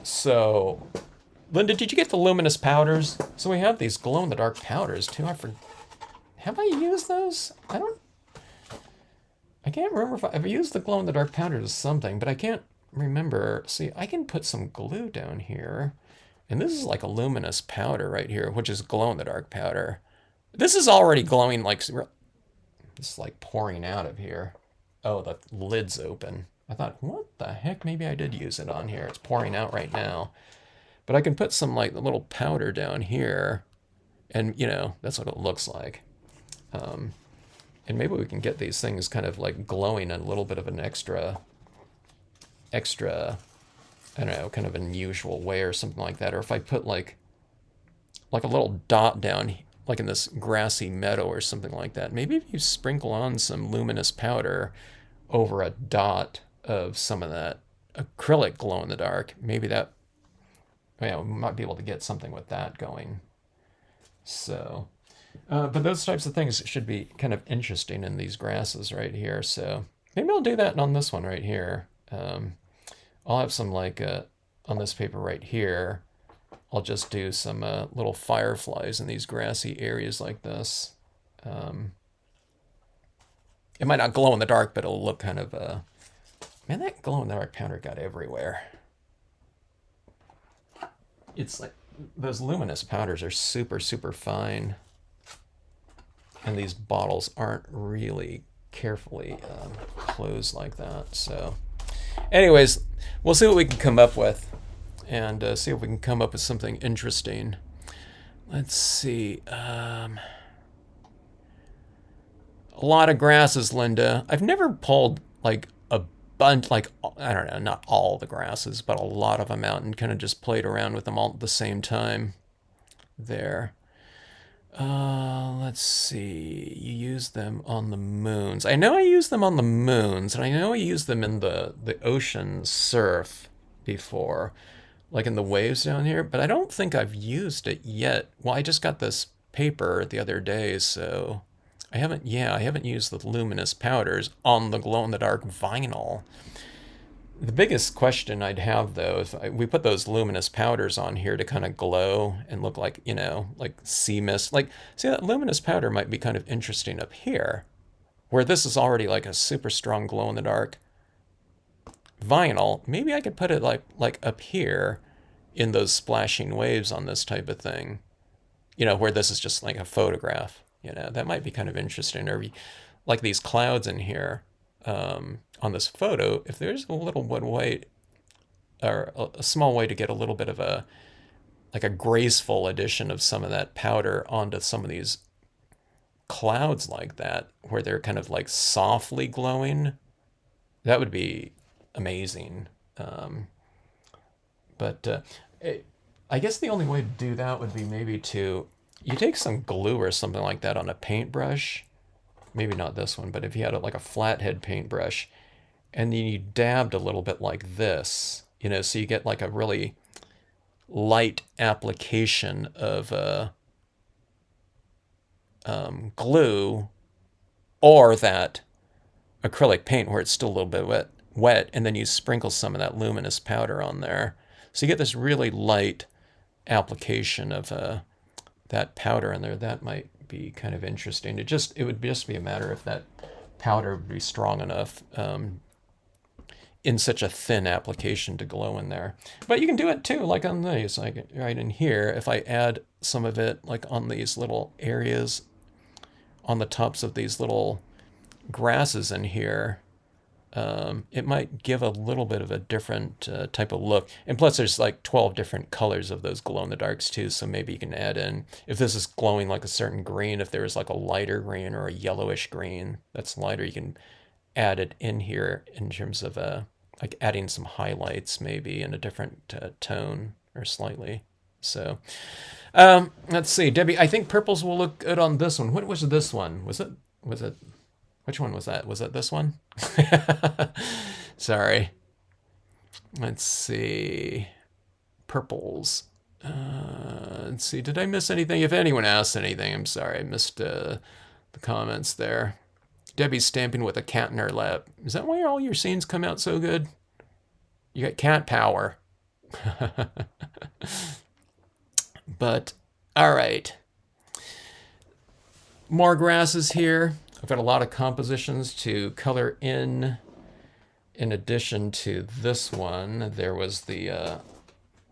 So, Linda, did you get the luminous powders? So we have these glow-in-the-dark powders, too. Have I used those? I can't remember if I've used the glow-in-the-dark powders as something, but I can't remember. See, I can put some glue down here, And this is like a luminous powder right here, which is glow-in-the-dark powder. This is already glowing like, it's like pouring out of here. Oh, the lid's open. I thought, what the heck? Maybe I did use it on here. It's pouring out right now. But I can put some like a little powder down here, and you know, that's what it looks like. And maybe we can get these things kind of like glowing in a little bit of an extra, I don't know, kind of unusual way or something like that. Or if I put like a little dot down, like in this grassy meadow or something like that. Maybe if you sprinkle on some luminous powder over a dot of some of that acrylic glow in the dark, maybe that, yeah, we might be able to get something with that going. So, but those types of things should be kind of interesting in these grasses right here. So maybe I'll do that on this one right here. I'll have some like on this paper right here. I'll just do some little fireflies in these grassy areas like this. It might not glow in the dark, but it'll look kind of, man, that glow in the dark powder got everywhere. It's like, those luminous powders are super, super fine. And these bottles aren't really carefully closed like that. So anyways, we'll see what we can come up with. And see if we can come up with something interesting. Let's see. A lot of grasses, Linda. I've never pulled like a bunch, like, I don't know, not all the grasses, but a lot of them out and kind of just played around with them all at the same time. There. Let's see. You use them on the moons. I know I use them on the moons, and I know I use them in the ocean surf before. Like in the waves down here, but I don't think I've used it yet. Well, I just got this paper the other day, so I haven't used the luminous powders on the glow-in-the-dark vinyl. The biggest question I'd have, though, if we put those luminous powders on here to kind of glow and look like, you know, like sea mist. Like, see, that luminous powder might be kind of interesting up here, where this is already like a super strong glow-in-the-dark vinyl. Maybe I could put it like up here in those splashing waves on this type of thing, you know, where this is just like a photograph. You know, that might be kind of interesting. Or like these clouds in here on this photo, if there's a little way or a small way to get a little bit of a like a graceful addition of some of that powder onto some of these clouds like that, where they're kind of like softly glowing, that would be amazing. But I guess the only way to do that would be maybe you take some glue or something like that on a paintbrush. Maybe not this one, but if you had like a flathead paintbrush, and then you dabbed a little bit like this, you know, so you get like a really light application of glue or that acrylic paint where it's still a little bit wet, and then you sprinkle some of that luminous powder on there. So you get this really light application of that powder in there. That might be kind of interesting. It would just be a matter if that powder would be strong enough in such a thin application to glow in there. But you can do it too, like on these, like right in here. If I add some of it like on these little areas on the tops of these little grasses in here, it might give a little bit of a different type of look. And plus there's like 12 different colors of those glow-in-the-darks too, so maybe you can add in, if this is glowing like a certain green, if there was like a lighter green or a yellowish green that's lighter, you can add it in here in terms of like adding some highlights maybe in a different tone or slightly. So let's see, Debbie, I think purples will look good on this one. What was this one? Was it which one was that? Was it this one? Sorry. Let's see. Purples. Let's see. Did I miss anything? If anyone asked anything, I'm sorry. I missed the comments there. Debbie's stamping with a cat in her lap. Is that why all your scenes come out so good? You got cat power. But, all right. More grasses here. I've got a lot of compositions to color in addition to this one. There was the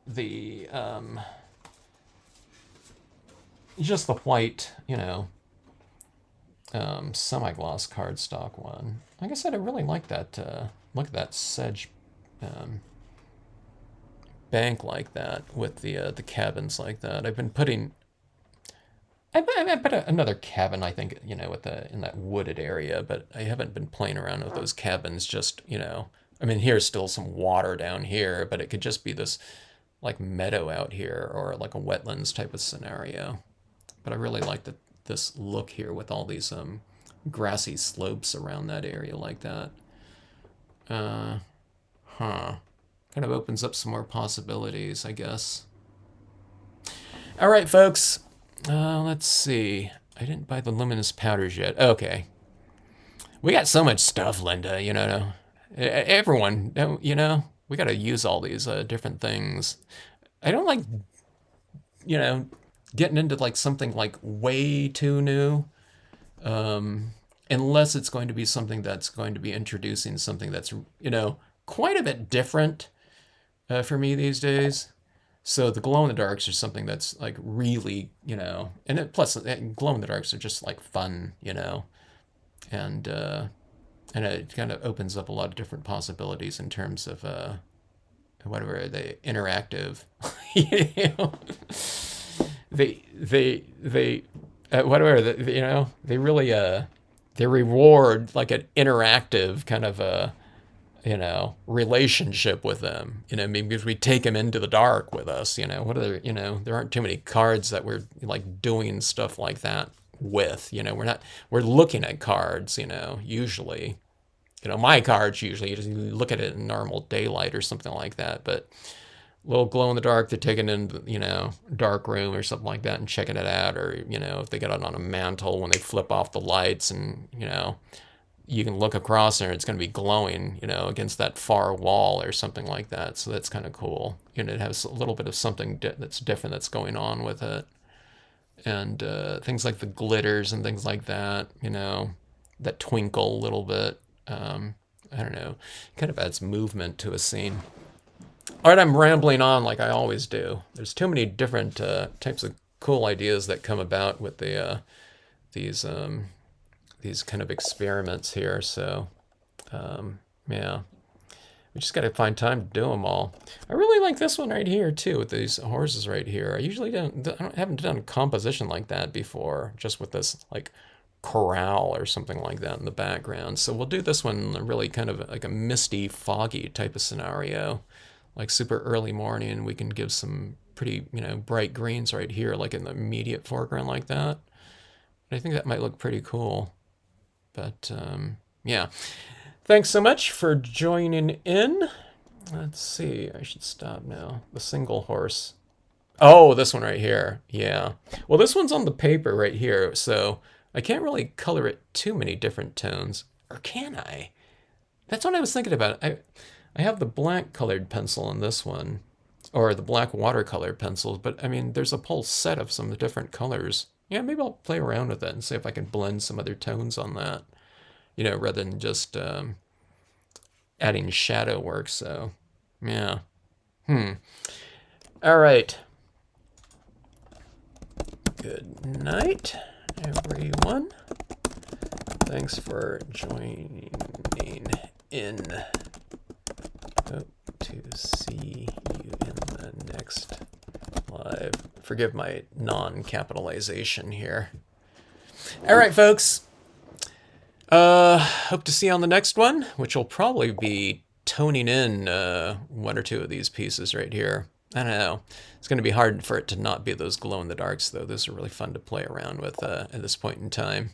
the just the white, semi-gloss cardstock one. Like I said, I really like that. Look at that sedge bank like that with the cabins like that. I've been putting. I put another cabin, I think, with in that wooded area, but I haven't been playing around with those cabins. Just, I mean, here's still some water down here, but it could just be this like meadow out here or like a wetlands type of scenario. But I really like this look here with all these grassy slopes around that area like that. Kind of opens up some more possibilities, I guess. All right, folks. Let's see. I didn't buy the luminous powders yet. Okay. We got so much stuff, Linda, Everyone, we got to use all these different things. I don't like, getting into like something like way too new. Unless it's going to be something that's going to be introducing something that's, quite a bit different for me these days. So the glow in the darks are something that's like really, and plus glow in the darks are just like fun, and it kind of opens up a lot of different possibilities in terms of whatever the interactive, they whatever they really they reward like an interactive kind of a relationship with them, because we take them into the dark with us, what are there aren't too many cards that we're like doing stuff like that with, we're looking at cards, usually, my cards usually, you just look at it in normal daylight or something like that, but a little glow in the dark, they're taking it in, dark room or something like that and checking it out, or, if they get it on a mantle when they flip off the lights and, you can look across there and it's going to be glowing, against that far wall or something like that. So that's kind of cool. It has a little bit of something that's different that's going on with it. And things like the glitters and things like that, that twinkle a little bit. I don't know. Kind of adds movement to a scene. All right, I'm rambling on like I always do. There's too many different types of cool ideas that come about with these kind of experiments here. So, yeah, we just got to find time to do them all. I really like this one right here too, with these horses right here. I usually haven't done a composition like that before, just with this like corral or something like that in the background. So we'll do this one really kind of like a misty, foggy type of scenario, like super early morning. We can give some pretty, bright greens right here, like in the immediate foreground like that. I think that might look pretty cool. But, yeah. Thanks so much for joining in. Let's see. I should stop now. The single horse. Oh, this one right here. Yeah. Well, this one's on the paper right here, so I can't really color it too many different tones. Or can I? That's what I was thinking about. I have the black colored pencil in this one, or the black watercolor pencils, but I mean, there's a whole set of some different colors. Yeah, maybe I'll play around with it and see if I can blend some other tones on that, rather than just adding shadow work. So, yeah. All right. Good night, everyone. Thanks for joining in. Hope to see you in the next live. Forgive my non-capitalization here. All right, folks. Hope to see you on the next one, which will probably be toning in one or two of these pieces right here. I don't know. It's going to be hard for it to not be those glow-in-the-darks, though. Those are really fun to play around with at this point in time.